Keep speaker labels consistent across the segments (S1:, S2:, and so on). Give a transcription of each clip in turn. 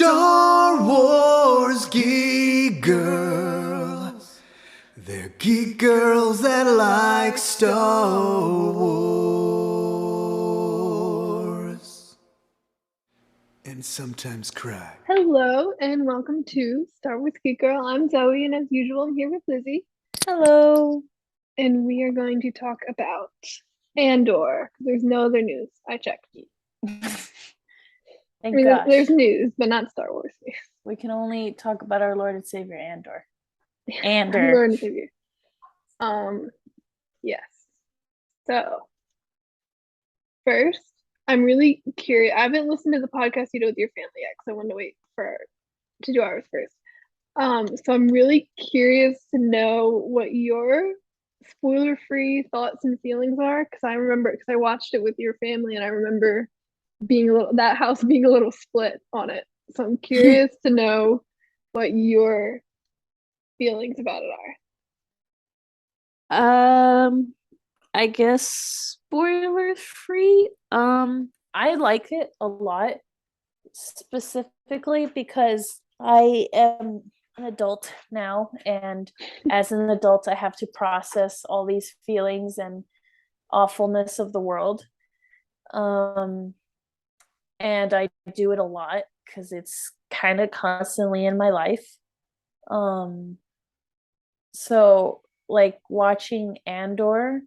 S1: Star Wars geek girls. They're geek girls that like Star Wars. And sometimes cry.
S2: Hello and welcome to Star Wars Geek Girl. I'm Zoe, and as usual, I'm here with Lizzy,
S3: Hello.
S2: and we are going to talk about Andor. There's no other news. I checked.
S3: Thank gosh.
S2: There's news, but not Star Wars news.
S3: We can only talk about our Lord and Savior Andor.
S2: Lord and Savior. Yes. So, first, I'm really curious. I haven't listened to the podcast you did with your family yet because I wanted to wait to do ours first. So I'm really curious to know what your spoiler-free thoughts and feelings are, because I watched it with your family and I remember that house being a little split on it. So I'm curious to know what your feelings about it
S3: are. I guess spoiler free. I like it a lot, specifically because I am an adult now, and as an adult I have to process all these feelings and awfulness of the world. And I do it a lot because it's kind of constantly in my life. So like watching Andor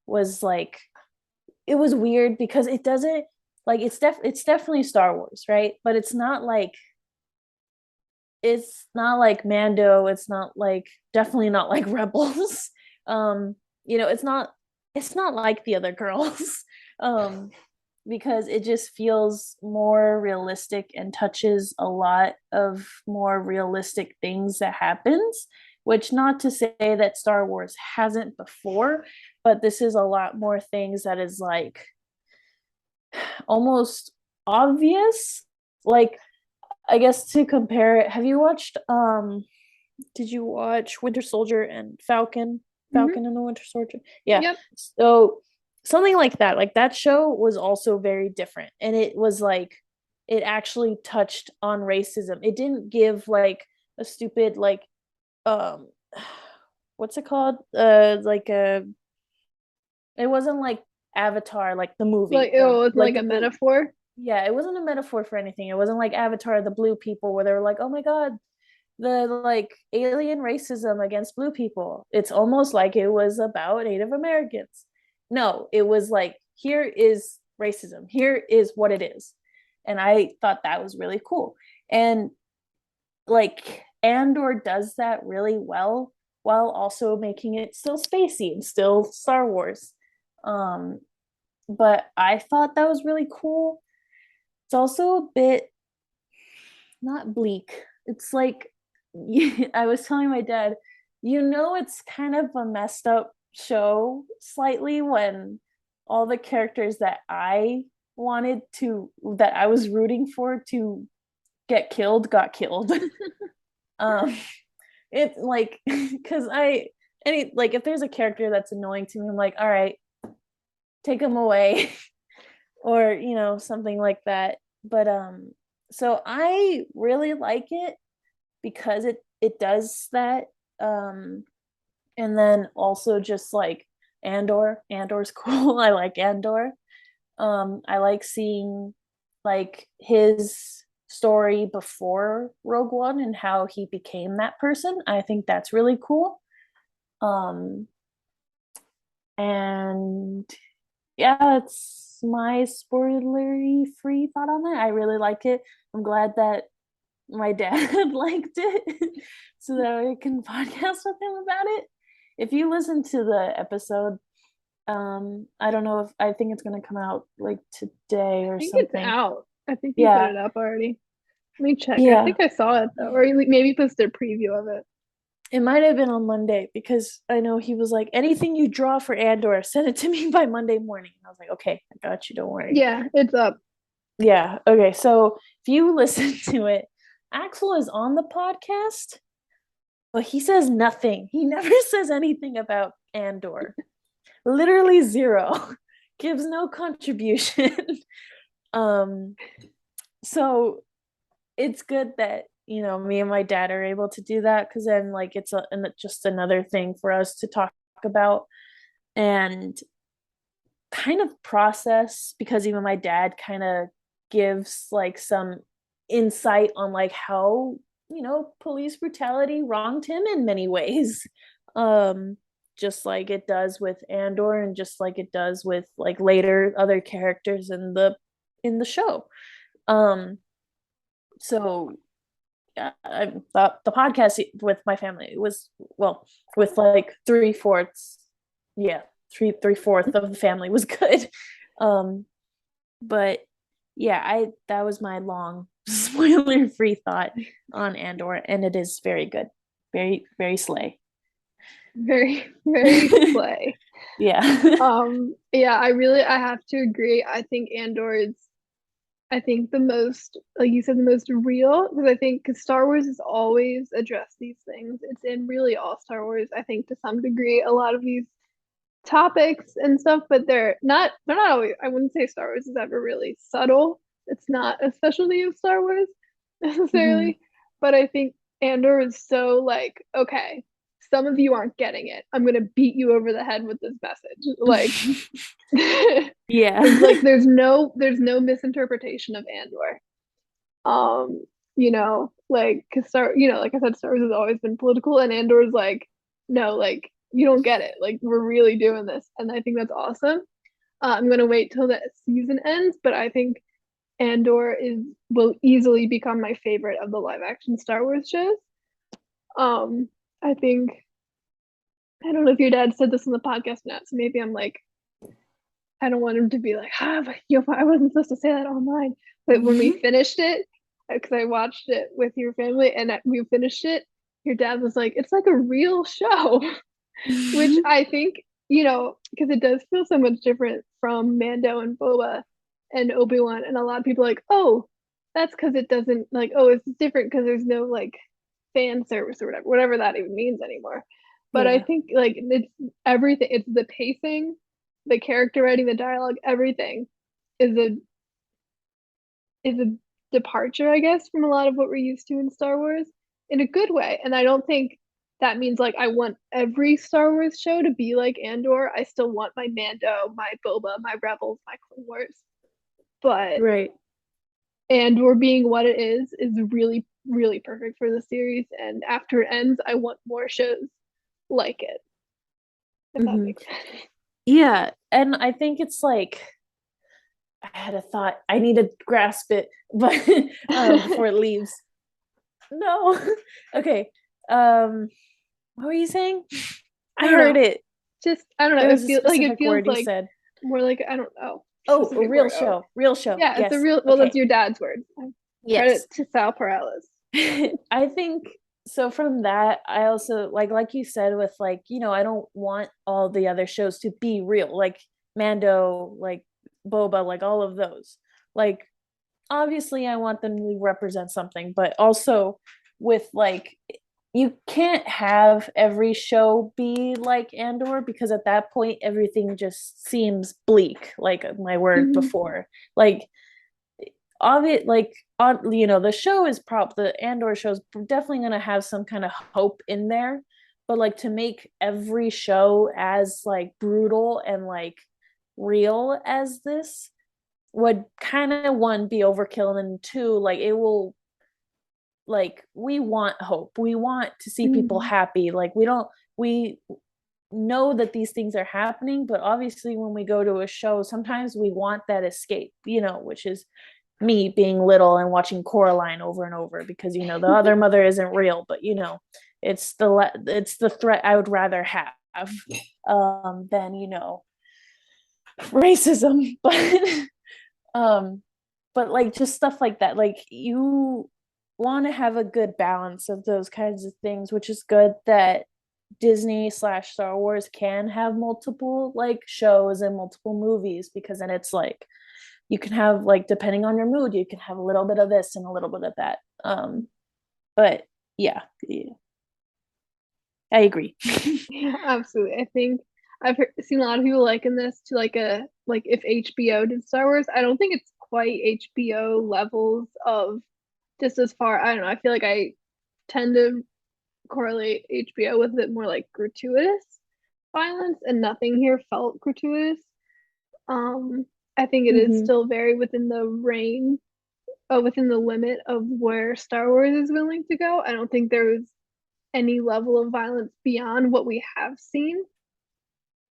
S3: was like, it was weird because it doesn't, like, it's definitely Star Wars, right? But it's not like Mando, it's not like, definitely not like Rebels. It's not like the other girls. Because it just feels more realistic and touches a lot of more realistic things that happens, which, not to say that Star Wars hasn't before, but this is a lot more things that is like almost obvious. Like, I guess to compare it, have you watched did you watch Winter Soldier and Falcon?
S2: are.
S3: Falcon and the Winter Soldier? Yeah.
S2: Yep.
S3: So something like that. Like, that show was also very different. And it was like, it actually touched on racism. It didn't give like a stupid like um what's it called? It wasn't like Avatar, like the movie.
S2: Like it was like a
S3: the movie.
S2: metaphor.
S3: Yeah, it wasn't a metaphor for anything. It wasn't like Avatar, the blue people, where they were like, oh my god, the like alien racism against blue people. It's almost like it was about Native Americans. No, it was like, here is racism. Here is what it is. And I thought that was really cool. And like, Andor does that really well while also making it still spacey and still Star Wars. But I thought that was really cool. It's also a bit not bleak. It's like, I was telling my dad, it's kind of a messed up show slightly when all the characters that I was rooting for to get killed got killed. It's like, because if there's a character that's annoying to me, I'm like, all right, take him away. Or something like that. But so I really like it because it does that. And then also just like Andor's cool. I like Andor. I like seeing like his story before Rogue One and how he became that person. I think that's really cool. And yeah, that's my spoilery free thought on that. I really like it. I'm glad that my dad liked it so that I can podcast with him about it. If you listen to the episode, I don't know, if I think it's gonna come out like today or
S2: I think
S3: something.
S2: it's out. I think you put it up already. Let me check.
S3: Yeah.
S2: I think I saw it though, or maybe posted a preview of it.
S3: It might have been on Monday because I know he was like, anything you draw for Andor, send it to me by Monday morning. And I was like, okay, I got you. Don't worry.
S2: Yeah, it's up.
S3: Yeah. Okay. So if you listen to it, Axel is on the podcast, but he says nothing. He never says anything about Andor. Literally zero. Gives no contribution. So it's good that, you know, me and my dad are able to do that, because then like it's just another thing for us to talk about and kind of process, because even my dad kind of gives like some insight on like how, you know, police brutality wronged him in many ways. um just like it does with Andor, and just like it does with like later other characters in the show. So yeah, I thought the podcast with my family was, well, with like three-fourths, yeah, three-fourths of the family was good. um but yeah, I that was my long spoiler free thought on Andor, and it is very good, very very slay.
S2: Very, very slay.
S3: Yeah.
S2: Yeah, I have to agree. I think Andor is, I think the most, like you said, the most real, because I think because Star Wars has always addressed these things. It's in really all Star Wars, I think, to some degree, a lot of these topics and stuff, but they're not always, I wouldn't say Star Wars is ever really subtle. It's not a specialty of Star Wars
S3: Mhm.
S2: necessarily, but I think Andor is so like, okay, some of you aren't getting it. I'm gonna beat you over the head with this message. Like
S3: Yeah.
S2: it's like there's no misinterpretation of Andor. Um, like cause like I said, Star Wars has always been political, and Andor's like, no, like you don't get it. Like we're really doing this, and I think that's awesome. I'm gonna wait till the season ends, but I think Andor will easily become my favorite of the live action Star Wars shows. Um, I think I don't know if your dad said this on the podcast or not, so maybe I'm like, I don't want him to be like, but I wasn't supposed to say that online. But when we finished it, because I watched it with your family and we finished it, your dad was like, it's like a real show, which I think, because it does feel so much different from Mando and Boba and Obi-Wan. And a lot of people are like, oh, that's because it doesn't, like, oh, it's different because there's no like fan service or whatever that even means anymore. But I
S3: Yeah.
S2: think like it's everything, it's the pacing, the character writing, the dialogue, everything is a departure, I guess, from a lot of what we're used to in Star Wars in a good way. And I don't think that means like I want every Star Wars show to be like Andor. I still want my Mando, my Boba, my Rebels, my Clone Wars. But
S3: Right.
S2: Andor being what it is really, really perfect for the series. And after it ends, I want more shows like it, if that
S3: Hmm.
S2: makes sense.
S3: Yeah, and I think it's like, I had a thought, I need to grasp it, but before it leaves. No. Okay. What were you saying?
S2: I
S3: I
S2: don't
S3: heard
S2: know.
S3: it.
S2: Just I don't know.
S3: There was
S2: It
S3: a
S2: feels like
S3: specific word you said.
S2: more like I don't know
S3: Oh, a
S2: specific
S3: real
S2: word. Oh,
S3: show. Real show.
S2: yeah, it's a
S3: Yes.
S2: real. Well, that's
S3: Okay.
S2: your dad's word. Credit
S3: Yes.
S2: to Sal Perales.
S3: I think so. From that, I also like you said, with like, you know, I don't want all the other shows to be real, like Mando, like Boba, like all of those. Like, obviously I want them to represent something, but also with like, you can't have every show be like Andor, because at that point everything just seems bleak, like my word
S2: Mhm.
S3: before. Like, obvious, like, on, you know, the show is the Andor show is definitely going to have some kind of hope in there, but like to make every show as like brutal and like real as this would kind of, one, be overkill, and two, like it will, like, we want hope, we want to see people
S2: Mhm.
S3: happy, like we know that these things are happening, but obviously when we go to a show sometimes we want that escape, you know, which is me being little and watching Coraline over and over, because, you know, the other mother isn't real, but, you know, it's the threat I would rather have than, you know, racism. Um but like just stuff like that, like you want to have a good balance of those kinds of things, which is good that Disney slash Star Wars can have multiple like shows and multiple movies, because then it's like you can have, like, depending on your mood, you can have a little bit of this and a little bit of that. But yeah, I agree.
S2: Yeah, absolutely. I think seen a lot of people liken this to if HBO did Star Wars. I don't think it's quite HBO levels of just as far, I don't know, I feel like I tend to correlate HBO with it more like gratuitous violence, and nothing here felt gratuitous. I think it is
S3: Mhm.
S2: still very within the range, within the limit of where Star Wars is willing to go. I don't think there was any level of violence beyond what we have seen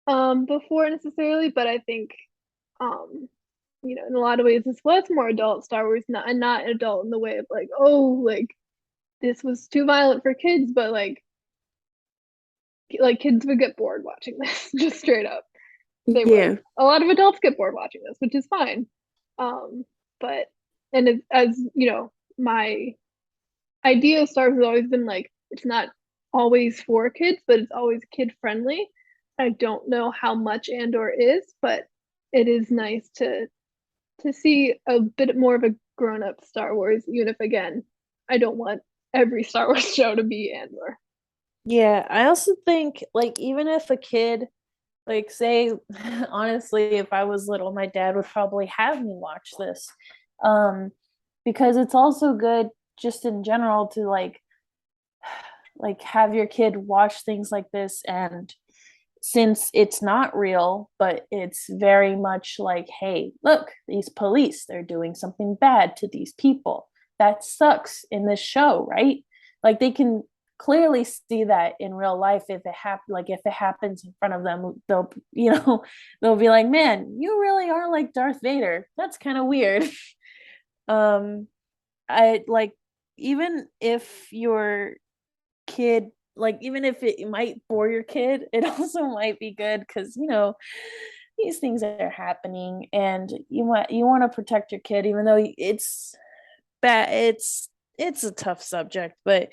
S2: before necessarily, but I think in a lot of ways this was more adult Star Wars, not adult in the way of like, oh, like this was too violent for kids, but like kids would get bored watching this, just straight up. They
S3: Yeah.
S2: would. A lot of adults get bored watching this, which is fine. But and as you know, my idea of Star Wars has always been like it's not always for kids, but it's always kid friendly. I don't know how much Andor is, but it is nice to see a bit more of a grown up Star Wars, even if again, I don't want every Star Wars show to be Andor.
S3: Yeah, I also think like even if a kid like say honestly if I was little my dad would probably have me watch this. Um because it's also good just in general to like have your kid watch things like this, and since it's not real but it's very much like, hey, look, these police, they're doing something bad to these people, that sucks in this show, right? Like they can clearly see that in real life. If it if it happens in front of them, they'll they'll be like, man, you really are like Darth Vader, that's kind of weird. um I like, even if your kid, like even if it might bore your kid, it also might be good because these things are happening and you want to protect your kid, even though it's bad. It's a tough subject, but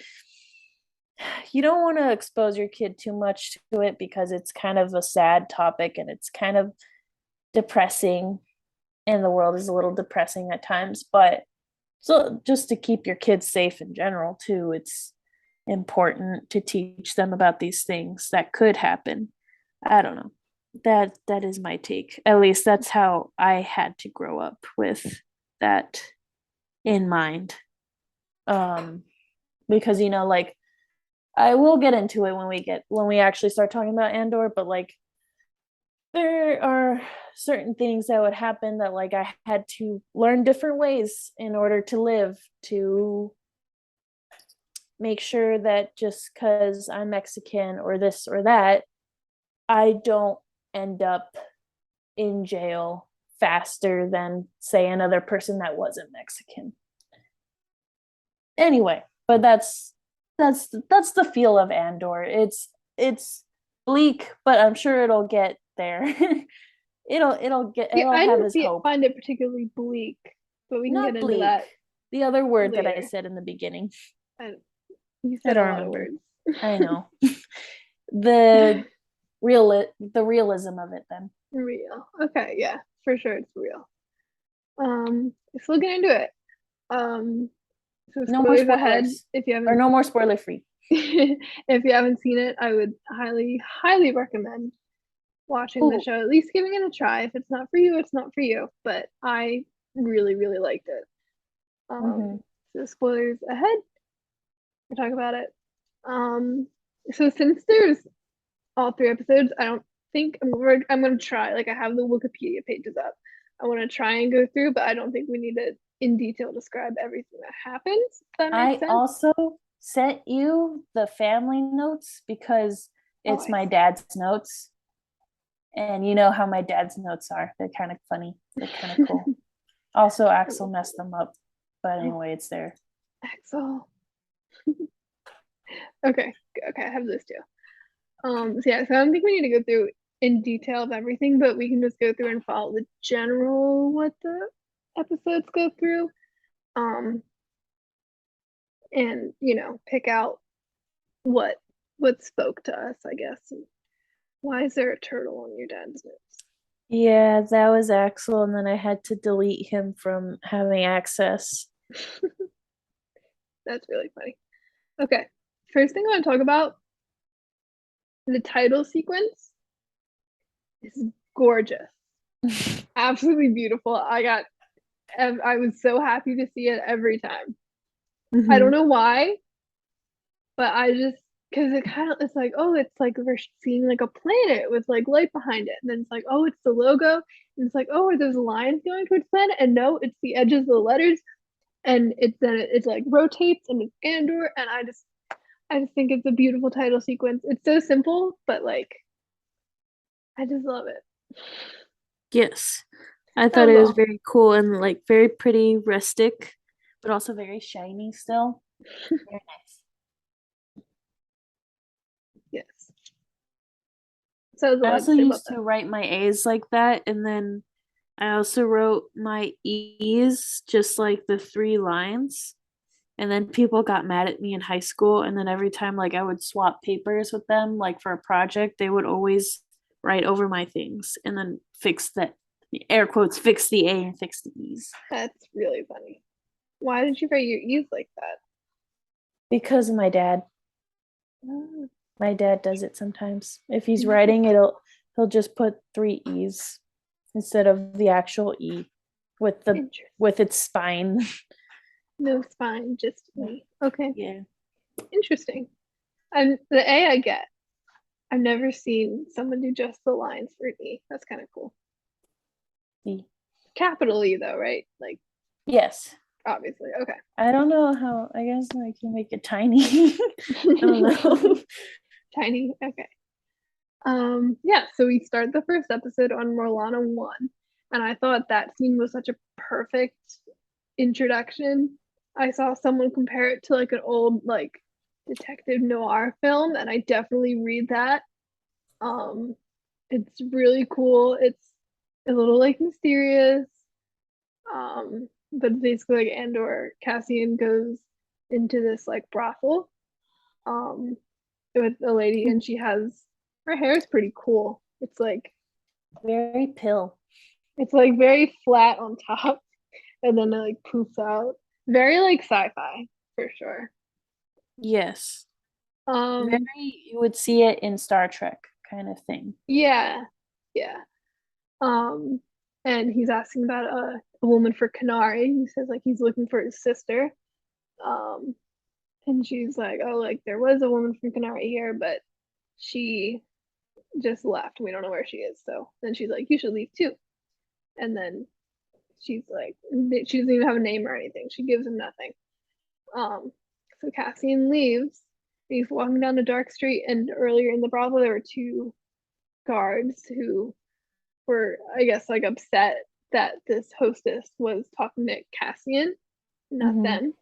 S3: you don't want to expose your kid too much to it because it's kind of a sad topic and it's kind of depressing, and the world is a little depressing at times. But so just to keep your kids safe in general too, it's important to teach them about these things that could happen. I don't know. That is my take. At least that's how I had to grow up with that in mind. Um because like I will get into it when we actually start talking about Andor, but like there are certain things that would happen that like I had to learn different ways in order to live, to make sure that just because I'm Mexican or this or that, I don't end up in jail faster than, say, another person that wasn't Mexican. Anyway, but that's the feel of Andor. It's bleak, but I'm sure it'll get there.
S2: See,
S3: It'll
S2: I
S3: have
S2: didn't
S3: his hope.
S2: find it particularly bleak, but we can get
S3: Not
S2: into
S3: bleak.
S2: that
S3: The other word that I
S2: later.
S3: said in the beginning.
S2: And you
S3: I
S2: said a
S3: don't
S2: lot of
S3: remember.
S2: words.
S3: I know. the the realism of it then.
S2: Real. Okay, yeah, for sure it's real. Let's look into it. Um, so
S3: No more
S2: spoilers ahead
S3: spoilers.
S2: if you
S3: Or
S2: haven't
S3: no more spoiler free.
S2: if you haven't seen it, I would highly, highly recommend watching the
S3: Ooh.
S2: show, at least giving it a try. If it's not for you, it's not for you. But I really, really liked it.
S3: Mm-hmm.
S2: So spoilers ahead. We'll talk about it. Um, so since there's all 3 episodes, I don't think I'm gonna try. Like I have the Wikipedia pages up. I want to try and go through, but I don't think we need to in detail describe everything that happens. If that makes
S3: I
S2: sense.
S3: also sent you the family notes because
S2: Oh,
S3: it's
S2: I
S3: my
S2: see.
S3: dad's notes. And you know how my dad's notes are. They're kind of funny. They're kind of cool. Also, Axel messed them up. But
S2: Oh,
S3: anyway, it's there.
S2: Axel. Okay, okay, I have this too. So yeah, so I don't think we need to go through in detail of everything, but we can just go through and follow the general what the episodes go through. Um, and pick out what spoke to us, I guess. Why is there a turtle on your dad's notes?
S3: Yeah, that was Axel. And then I had to delete him from having access.
S2: That's really funny. Okay, first thing I want to talk about, the title sequence is gorgeous, absolutely beautiful. I was so happy to see it every time. I don't
S3: Mhm.
S2: know why, but I just because it's like, oh, it's like we're seeing like a planet with like light behind it, and then it's like, oh, it's the logo, and it's like, oh, are those lines going towards planet? And no, it's the edges of the letters, and it's like rotates and it's Andor, and I just think it's a beautiful title sequence. It's so simple, but like I just love it.
S3: Yes. I
S2: That
S3: thought
S2: was
S3: it was
S2: all.
S3: very cool and like very pretty, rustic, but also very shiny still. Very nice.
S2: Yes. So that was
S3: I
S2: all I had to
S3: also
S2: say about
S3: used
S2: that.
S3: to write my A's like that, and then I also wrote my E's just like the three lines. And then people got mad at me in high school, and then every time like I would swap papers with them, like for a project, they would always write over my things and then fix the air quotes, fix the A and fix the E's.
S2: That's really funny. Why did you write your E's like that?
S3: Because of my dad.
S2: Oh,
S3: My dad does it sometimes. If he's writing,
S2: interesting.
S3: he'll just put three E's instead of the actual E with the
S2: Interesting.
S3: with its spine.
S2: No spine, just E. Okay.
S3: Yeah.
S2: Interesting. And the A I get. I've never seen someone do just the lines for an E. That's kind of cool.
S3: E.
S2: Capital E though, right? Like
S3: Yes.
S2: obviously.
S3: I don't know how. I guess I can make it tiny. I don't
S2: Okay.
S3: know.
S2: Tiny. Okay. Yeah, so we start the first episode on Morlana 1, and I thought that scene was such a perfect introduction. I saw someone compare it to like an old like detective noir film, and I definitely read that. Um, it's really cool. It's a little like mysterious. But basically like Andor Cassian goes into this like brothel um with a lady, and she has her hair is pretty cool.
S3: Very pill.
S2: It's like very flat on top and then it like poofs out. Very like sci-fi for sure.
S3: Yes.
S2: Um
S3: Very, you would see it in Star Trek kind of thing.
S2: yeah. Yeah. Um and he's asking about a woman for Canary. He says like he's looking for his sister. Um and she's like, "Oh, like there was a woman from Canary here, but she just left. We don't know where she is." So then she's like, "You should leave too." And then she's like, she doesn't even have a name or anything. She gives him nothing. So Cassian leaves. He's walking down a dark street, and earlier in the brothel, there were two guards who were, I guess, like upset that this hostess was talking to Cassian, not
S3: Hmm.
S2: them.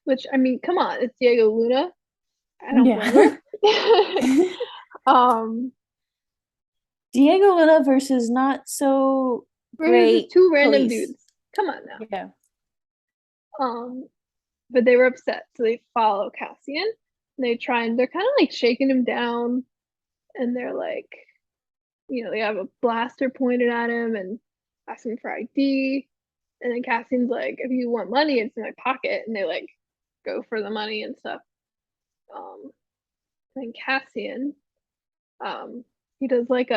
S2: Which, I mean, come on, it's Diego Luna. I don't blame
S3: Yeah.
S2: her. um,
S3: Diego Luna versus not so
S2: versus just
S3: great
S2: two random
S3: police.
S2: dudes. Come on now.
S3: Yeah.
S2: But they were upset, so they follow Cassian. And they're kind of like shaking him down, and they're like, they have a blaster pointed at him and asking for ID. And then Cassian's like, if you want money, it's in my pocket. And they like go for the money and stuff. Um, and Cassian, he does like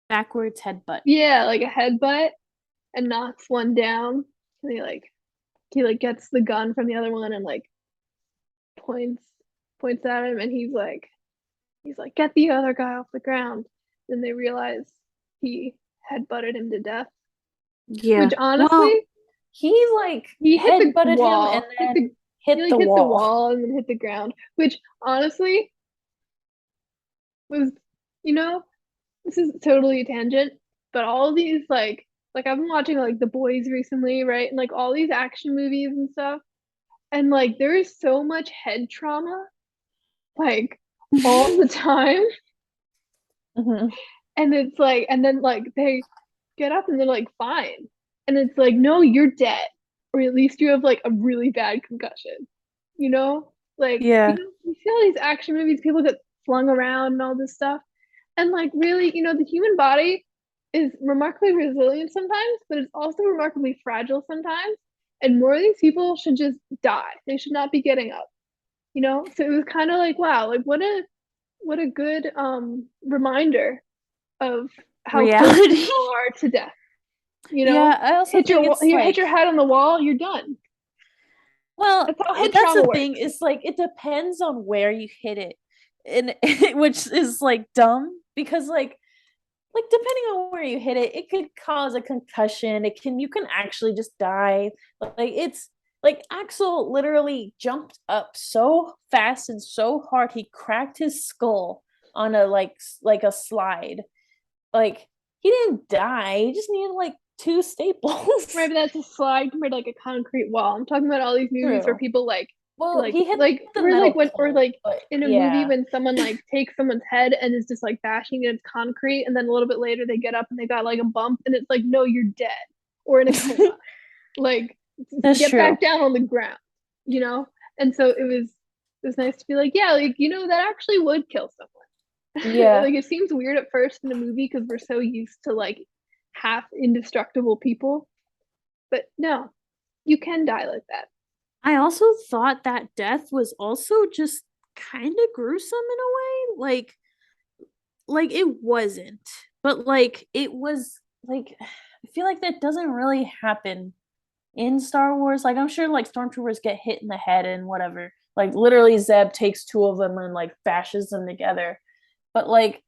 S3: Backwards headbutt.
S2: yeah, like a headbutt and knocks one down. And he like gets the gun from the other one and like points points at him, and he's like, get the other guy off the ground. Then they realize he had butted him to death, which
S3: Yeah. Well,
S2: honestly,
S3: he like
S2: he hit the
S3: headbutted him and
S2: wall.
S3: then
S2: He
S3: hit
S2: like
S3: the
S2: hit the
S3: wall.
S2: wall and then hit the ground, which honestly was, you know, this is totally a tangent, but all these like I've been watching like The Boys recently, right? And like all these action movies and stuff. And like there is so much head trauma, like all the time.
S3: Hmm.
S2: And it's like, and then like they get up and they're like, fine. And it's like, no, you're dead. Or at least you have like a really bad concussion. You know? Like,
S3: Yeah.
S2: you see all these action movies, people get flung around and all this stuff. And like really, the human body is remarkably resilient sometimes, but it's also remarkably fragile sometimes. And more of these people should just die. They should not be getting up. So it was kind of like, wow, like what a good reminder of how close
S3: Reality.
S2: people are to death.
S3: Yeah, I also think it's
S2: You hit
S3: like
S2: your head on the wall, you're done.
S3: Well,
S2: That's how head
S3: that's
S2: trauma
S3: the thing. It's like it depends on where you hit it, and which is like dumb because like depending on where you hit it, it could cause a concussion. You can actually just die. Like it's like Axel literally jumped up so fast and so hard he cracked his skull on a like a slide. Like he didn't die. He just needed like two staples.
S2: Right, but that's a slide compared to like a concrete wall. I'm talking about all these movies where
S3: True.
S2: people like
S3: Well, he hit the
S2: we're like
S3: metal
S2: when or
S3: pole,
S2: like
S3: but
S2: in a movie
S3: yeah.
S2: when someone like takes someone's head and is just like bashing against concrete, and then a little bit later they get up and they got like a bump, and it's like, no, you're dead or in a coma. Like,
S3: That's
S2: get
S3: true.
S2: back down on the ground, you know? And so it was nice to be like, yeah, like, you know, that actually would kill someone.
S3: Yeah.
S2: Like, it seems weird at first in a movie because we're so used to like half indestructible people, but no, you can die like that.
S3: I also thought that death was also just kind of gruesome in a way. Like it wasn't, but like it was like I feel like that doesn't really happen in Star Wars. Like I'm sure like stormtroopers get hit in the head and whatever. Like literally Zeb takes two of them and like bashes them together. But like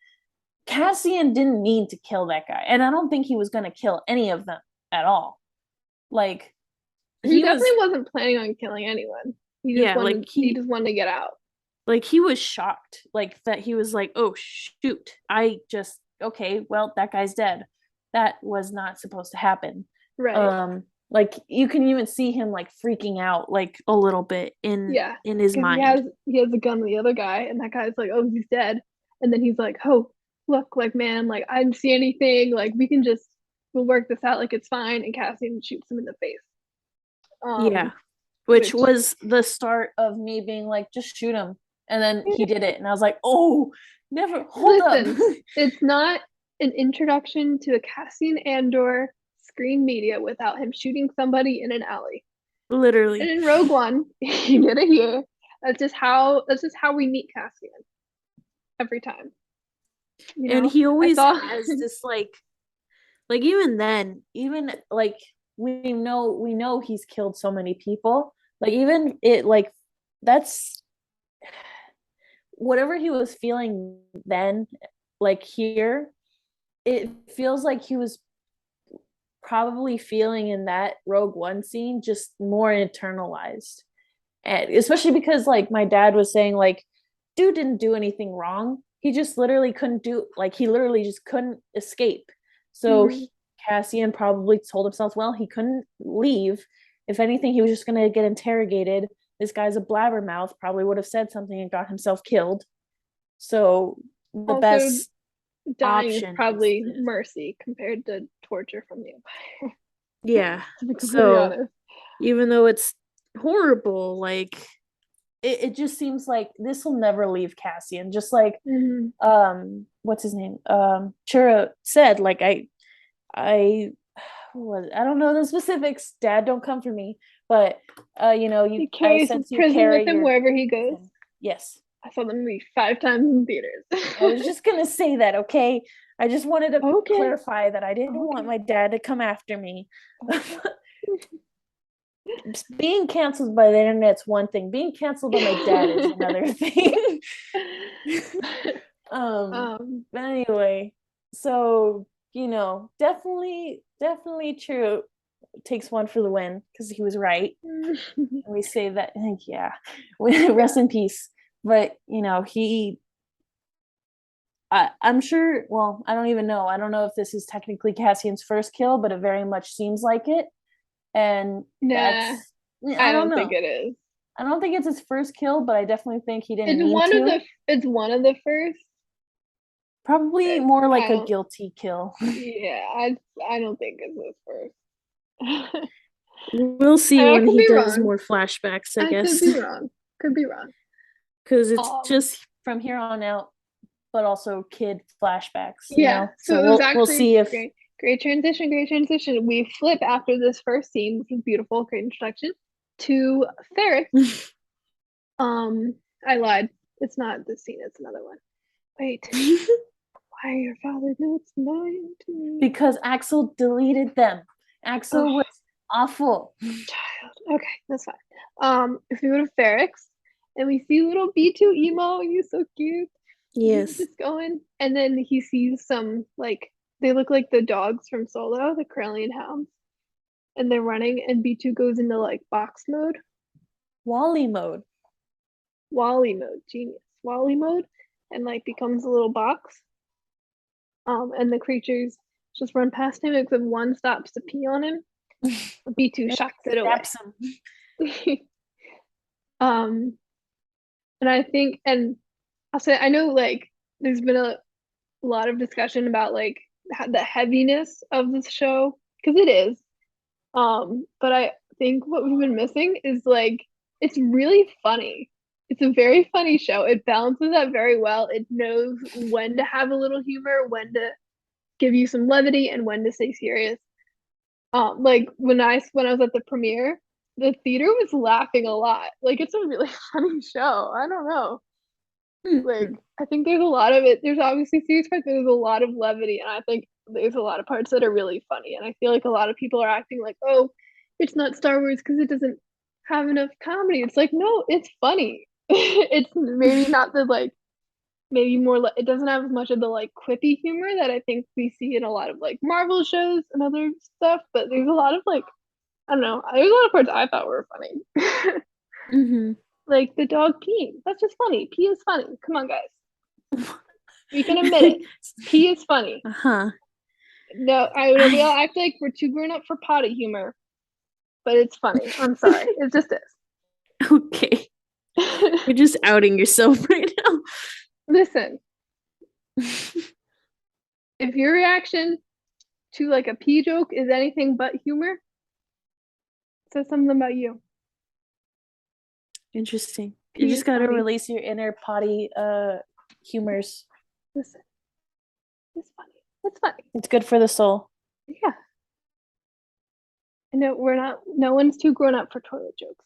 S3: Cassian didn't mean to kill that guy. And I don't think he was going to kill any of them at all. Like
S2: He
S3: he
S2: definitely
S3: was
S2: wasn't planning on killing anyone.
S3: yeah, like
S2: He just wanted to get out.
S3: like he was shocked like that. He was like, oh shoot, I just okay, well that guy's dead. That was not supposed to happen.
S2: Right.
S3: Like you can even see him like freaking out like a little bit
S2: Yeah.
S3: in his
S2: Because
S3: mind.
S2: he has a gun with the other guy, and that guy's like, oh, he's dead. And then he's like, oh, look, like, man, like, I didn't see anything. Like, we'll work this out. Like, it's fine. And Cassian shoots him in the face.
S3: Yeah, which
S2: Which,
S3: was the start of me being like, just shoot him. And then he did it, and I was like, oh, never hold
S2: listen,
S3: up.
S2: it's not an introduction to a Cassian Andor screen media without him shooting somebody in an alley.
S3: Literally.
S2: And in Rogue One, he did it here. That's just how we meet Cassian every time. You
S3: And
S2: know,
S3: he always
S2: saw
S3: has this like even then, even like we know he's killed so many people. Like even it like that's whatever he was feeling then, like here, it feels like he was probably feeling in that Rogue One scene just more internalized. And especially because like my dad was saying like dude didn't do anything wrong. He just literally couldn't do like he literally just couldn't escape. So Cassian probably told himself, well, he couldn't leave. If anything, he was just gonna get interrogated. This guy's a blabbermouth, probably would have said something and got himself killed. So the
S2: also
S3: best
S2: dying is
S3: option
S2: probably
S3: is
S2: mercy compared to torture from the Empire.
S3: yeah.
S2: To be completely
S3: So
S2: honest.
S3: even though it's horrible, like it just seems like this will never leave Cassian. Just like what's his name? Chura said, like I don't know the specifics. Dad, don't come for me. But you know,
S2: He
S3: I
S2: carries his
S3: sense you
S2: prison
S3: carry
S2: with him
S3: your
S2: wherever he goes.
S3: yes.
S2: I saw the movie 5 times in theaters.
S3: I was just gonna say that, okay? I just wanted to
S2: Okay.
S3: clarify that I didn't want my dad to come after me. Being canceled by the internet's one thing. Being canceled by my dad is another thing. But anyway, so you know, definitely true. Takes one for the win because he was right. We say that, yeah. Rest in peace. But you know, I'm sure. Well, I don't even know. I don't know if this is technically Cassian's first kill, but it very much seems like it. And
S2: Nah,
S3: I don't
S2: think
S3: know.
S2: it is.
S3: I don't think it's his first kill, but I definitely think he didn't
S2: It's
S3: need
S2: one
S3: to.
S2: of the. It's one of the first.
S3: Probably more like
S2: I
S3: a
S2: don't-
S3: guilty kill.
S2: Yeah, I don't think it's his first.
S3: We'll see
S2: I
S3: when
S2: could
S3: he
S2: be
S3: does
S2: wrong.
S3: more flashbacks, I
S2: I could
S3: guess.
S2: be wrong. Could be wrong.
S3: Because it's just from here on out, but also kid flashbacks, you
S2: Yeah.
S3: know?
S2: So it was
S3: we'll
S2: actually
S3: see if
S2: great. Great transition. Great transition. We flip after this first scene, which was beautiful. Great introduction to Ferris. I lied. It's not this scene. It's another one. Wait. Why your father did lying to me?
S3: because Axel deleted them. Axel was Awful.
S2: Child. Okay, that's fine. If we go to Ferrex and we see little B2 emo, he's so cute. He's
S3: Yes.
S2: just going, and then he sees some like they look like the dogs from Solo, the Corellian hounds, and they're running, and B2 goes into like box mode,
S3: Wally mode.
S2: Wally mode, genius, Wally mode, and like becomes a little box. And the creatures just run past him, except one stops to pee on him. B2 shocks it away.
S3: Zaps him.
S2: And I think, and I'll say, I know like there's been a lot of discussion about like the heaviness of this show because it is. But I think what we've been missing is like it's really funny. It's a very funny show. It balances that very well. It knows when to have a little humor, when to give you some levity, and when to stay serious. Like when I was at the premiere, the theater was laughing a lot. Like it's a really funny show. I don't know. Like I think there's a lot of it. There's obviously serious parts, but there's a lot of levity, and I think there's a lot of parts that are really funny. And I feel like a lot of people are acting like, oh, it's not Star Wars because it doesn't have enough comedy. It's like, no, it's funny. It's maybe not the like maybe more it doesn't have as much of the like quippy humor that I think we see in a lot of like Marvel shows and other stuff, but there's a lot of like I don't know, there's a lot of parts I thought were funny. Like the dog peeing. That's just funny. Pee is funny. Come on, guys. We can admit it. Pee is funny.
S3: Uh-huh.
S2: No, I know we all act like we're too grown up for potty humor, but it's funny. I'm sorry. It just is.
S3: Okay. You're just outing yourself right now.
S2: Listen, if your reaction to like a pee joke is anything but humor, it says something about you.
S3: Interesting.
S2: Pee
S3: You just
S2: is
S3: gotta
S2: funny.
S3: release your inner potty humors.
S2: Listen, it's funny. It's funny.
S3: It's good for the soul.
S2: Yeah. I know we're not. No one's too grown up for toilet jokes.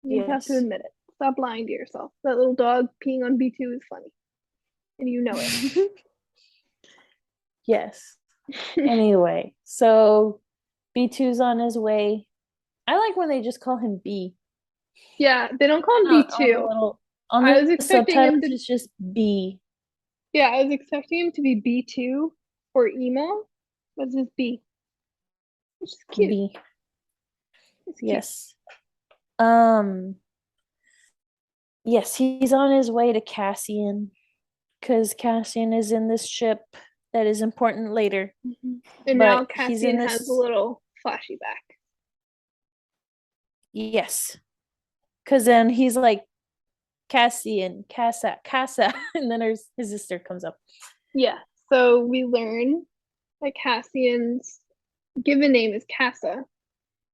S2: You have to
S3: Yes.
S2: admit it. Stop lying to yourself. That little dog peeing on B2 is funny, and you know it.
S3: Yes. Anyway, so B2's on his way. I like when they just call him B.
S2: Yeah, they don't call him B2.
S3: On
S2: I was
S3: the
S2: expecting him
S3: subtitles,
S2: to.
S3: it's just B.
S2: Yeah, I was expecting him to be B2 or emo, but it's just B, which is cute.
S3: B.
S2: It's cute.
S3: Yes. Yes, he's on his way to Cassian because Cassian is in this ship that is important later.
S2: And
S3: But
S2: now
S3: he's in
S2: Cassian has a
S3: this.
S2: little flashy back.
S3: Yes. Because then he's like, Cassian, Casa, and then his sister comes up.
S2: Yeah, so we learn that Cassian's given name is Casa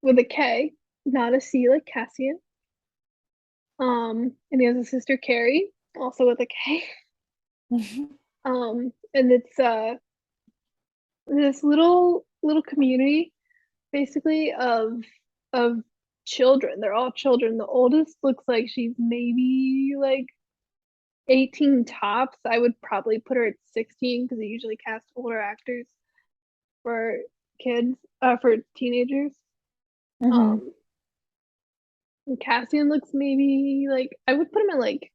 S2: with a K, not a C like Cassian. And he has a sister Carrie, also with a K. And it's this little community basically of children. They're all children. The oldest looks like she's maybe like 18 tops. I would probably put her at 16 because they usually cast older actors for kids, for teenagers. And Cassian looks maybe like I would put him at like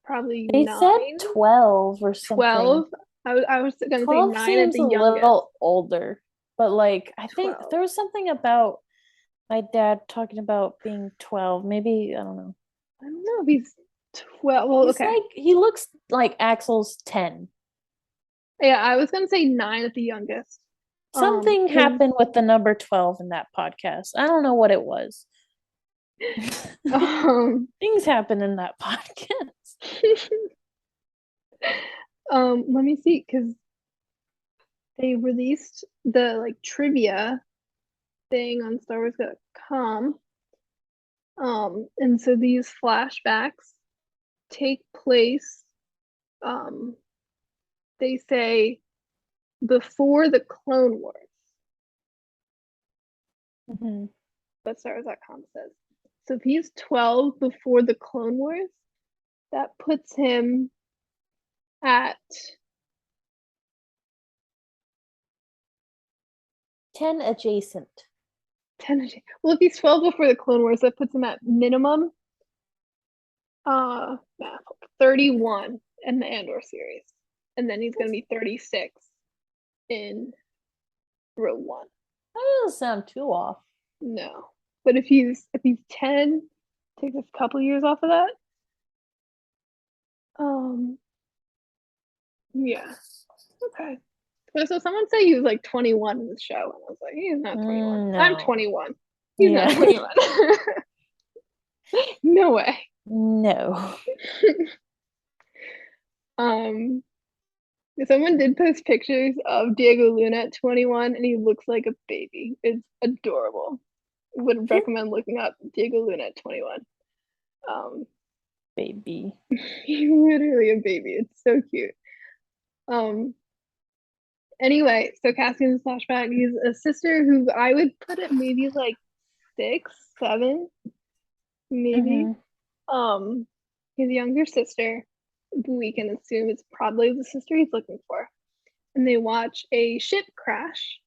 S2: probably
S3: They
S2: 9.
S3: said 12 or something.
S2: 12. I was gonna say
S3: 12
S2: 9 at
S3: seems
S2: the
S3: a
S2: youngest.
S3: little older, but like I think
S2: 12.
S3: there was something about my dad talking about being 12. Maybe I don't know.
S2: I don't know if he's 12. Well,
S3: He's
S2: okay.
S3: like he looks like Axel's 10.
S2: Yeah, I was gonna say 9 at the youngest.
S3: Something happened with the number 12 in that podcast. I don't know what it was. Things happen in that podcast.
S2: Let me see, because they released the like trivia thing on StarWars.com. And so these flashbacks take place, they say before the Clone Wars. But StarWars.com says. So if he's 12 before the Clone Wars, that puts him at
S3: 10 adjacent.
S2: 10. Well, if he's 12 before the Clone Wars, that puts him at minimum math, 31 in the Andor series. And then he's gonna be 36 in Rogue One.
S3: That doesn't sound too off.
S2: No. But if he's 10, take a couple years off of that. Yeah. Okay. So someone said he was like 21 in the show, and I was like, he's not 21.
S3: No.
S2: I'm 21. He's not 21. No way.
S3: No.
S2: Someone did post pictures of Diego Luna at 21, and he looks like a baby. It's adorable. Would recommend looking up Diego Luna at 21.
S3: Baby.
S2: He's literally a baby. It's so cute. Anyway, so Cassian's flashback, he's a sister who I would put it maybe like 6, 7, maybe. His younger sister, we can assume it's probably the sister he's looking for. And they watch a ship crash.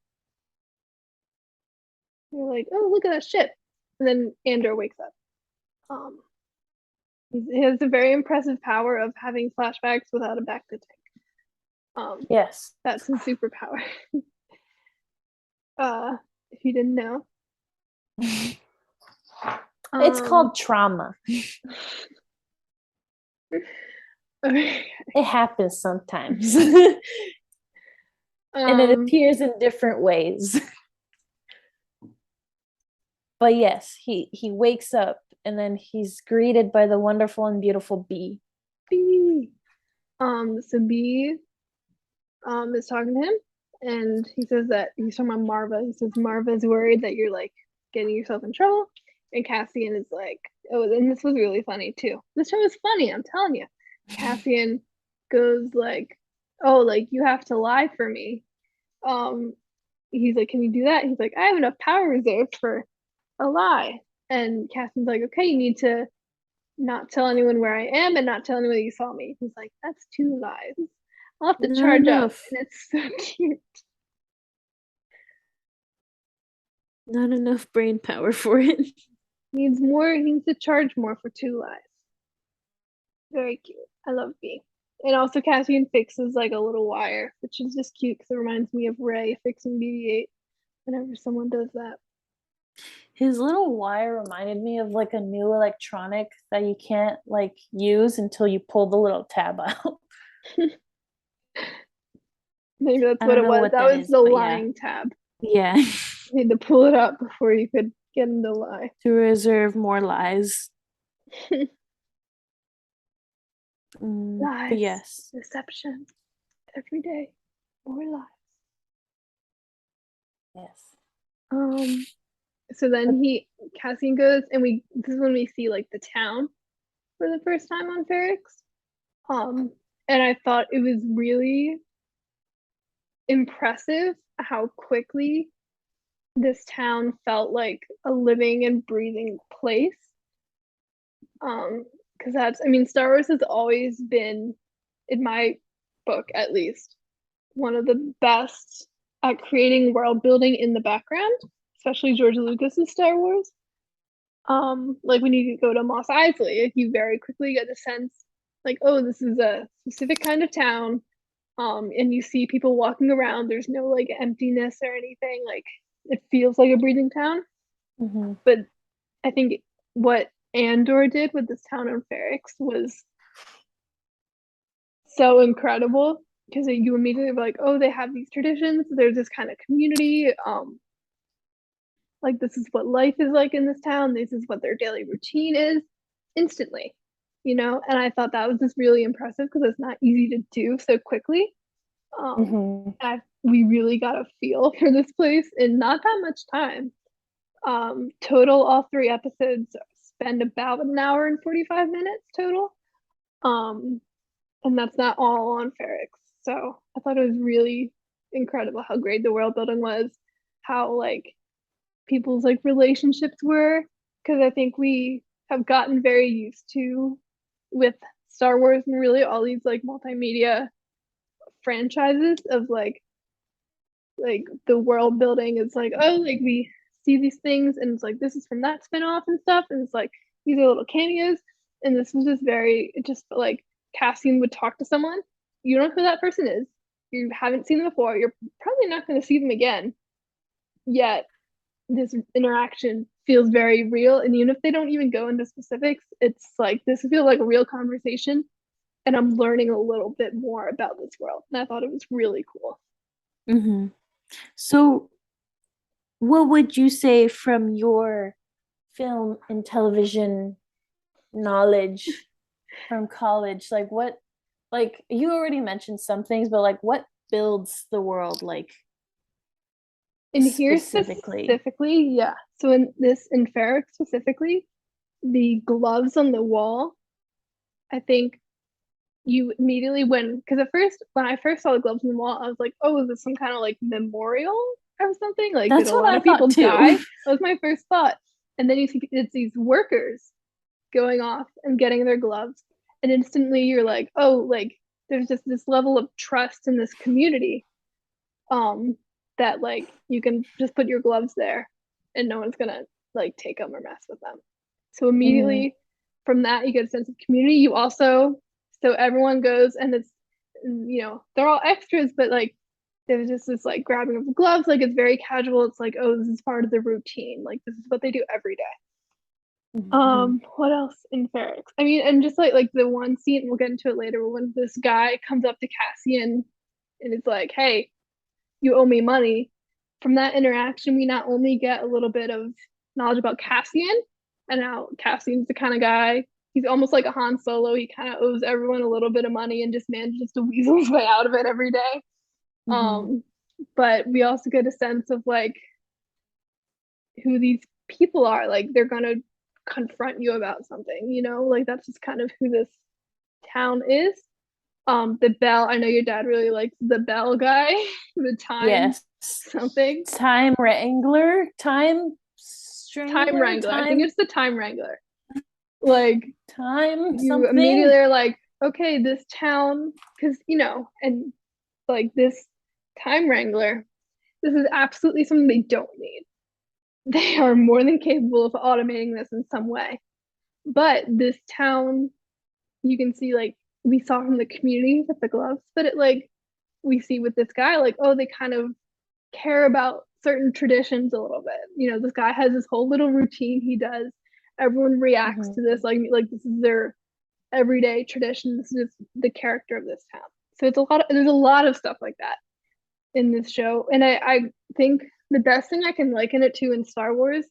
S2: They're like, oh, look at that ship. And then Andor wakes up. He has a very impressive power of having flashbacks without a back to tank.
S3: Yes.
S2: That's his superpower. If you didn't know.
S3: It's called trauma.
S2: Okay.
S3: It happens sometimes. And it appears in different ways. But yes, he wakes up and then he's greeted by the wonderful and beautiful Bee.
S2: Bee. So Bee is talking to him, and he says that he's talking about Marva. He says Marva's worried that you're like getting yourself in trouble. And Cassian is like, oh, and this was really funny too. This show is funny, I'm telling you. Cassian goes like, oh, like you have to lie for me. He's like, can you do that? He's like, I have enough power reserved for a lie. And Cassian's like, okay, you need to not tell anyone where I am and not tell anyone you saw me. He's like, that's 2 lies. I'll have to charge up. And it's so cute.
S3: Not enough brain power for it.
S2: He needs to charge more for 2 lies. Very cute. I love Bee. And also Cassian fixes like a little wire, which is just cute because it reminds me of Rey fixing BB-8 whenever someone does that.
S3: His little wire reminded me of like a new electronic that you can't like use until you pull the little tab out.
S2: Maybe that's what it was. That was the lying tab.
S3: Yeah.
S2: You had to pull it up before you could get him to lie.
S3: To reserve more lies.
S2: Lies.
S3: Yes.
S2: Deception. Every day. More lies.
S3: Yes.
S2: So then Cassian goes, and this is when we see like the town for the first time on Ferrix. And I thought it was really impressive how quickly this town felt like a living and breathing place. Because Star Wars has always been, in my book at least, one of the best at creating world building in the background, especially George Lucas's Star Wars. Like when you go to Mos Eisley, you very quickly get the sense like, oh, this is a specific kind of town. And you see people walking around. There's no like emptiness or anything. Like it feels like a breathing town.
S3: Mm-hmm.
S2: But I think what Andor did with this town on Ferrix was so incredible because you immediately were like, oh, they have these traditions. There's this kind of community. Like this is what life is like in this town. This is what their daily routine is instantly, And I thought that was just really impressive because it's not easy to do so quickly. We really got a feel for this place in not that much time. Total, all 3 episodes spend about an hour and 45 minutes total. And that's not all on Ferrix. So I thought it was really incredible how great the world building was, how like people's like relationships were, because I think we have gotten very used to with Star Wars and really all these like multimedia franchises of like the world building is like, oh, like we see these things, and it's like this is from that spinoff and stuff, and it's like these are little cameos, and this was just very, it just felt like Cassian would talk to someone, you don't know who that person is, you haven't seen them before, you're probably not going to see them again, yet this interaction feels very real, and even if they don't even go into specifics, it's like this feels like a real conversation, and I'm learning a little bit more about this world, and I thought it was really cool.
S3: Mm-hmm. So what would you say from your film and television knowledge from college, like what, like you already mentioned some things, but like what builds the world, like
S2: And here
S3: specifically?
S2: yeah. So in Ferric specifically, the gloves on the wall, I think you immediately because at first when I first saw the gloves on the wall, I was like, oh, is this some kind of like memorial or something? Like, did
S3: That's
S2: a
S3: what
S2: lot
S3: I
S2: of people
S3: thought too.
S2: die? That was my first thought. And then you see it's these workers going off and getting their gloves, and instantly you're like, oh, like there's just this level of trust in this community, that like you can just put your gloves there and no one's gonna like take them or mess with them. So immediately from that you get a sense of community. You also, so everyone goes and it's, you know, they're all extras, but like there's just this like grabbing of the gloves, like it's very casual, it's like, oh, this is part of the routine, like this is what they do every day. What else in Ferrix? I mean, and just like the one scene, we'll get into it later, when this guy comes up to Cassian and it's like, hey, you owe me money. From that interaction, we not only get a little bit of knowledge about Cassian, and how Cassian's the kind of guy, he's almost like a Han Solo, he kind of owes everyone a little bit of money and just manages to weasel his way out of it every day. But we also get a sense of like who these people are, like they're gonna confront you about something, you know, like that's just kind of who this town is. The bell, I know your dad really likes the bell guy, the time,
S3: yes,
S2: something,
S3: time wrangler, time strangler,
S2: time wrangler, I think it's the time wrangler. Like
S3: time
S2: you
S3: something.
S2: immediately are like, okay, this town, because you know, and like this time wrangler, this is absolutely something they don't need. They are more than capable of automating this in some way. But this town, you can see, like we saw from the community with the gloves, but it like we see with this guy, like, oh, they kind of care about certain traditions a little bit. You know, this guy has this whole little routine he does. Everyone reacts to this like this is their everyday tradition. This is the character of this town. So it's a lot. There's a lot of stuff like that in this show, and I think the best thing I can liken it to in Star Wars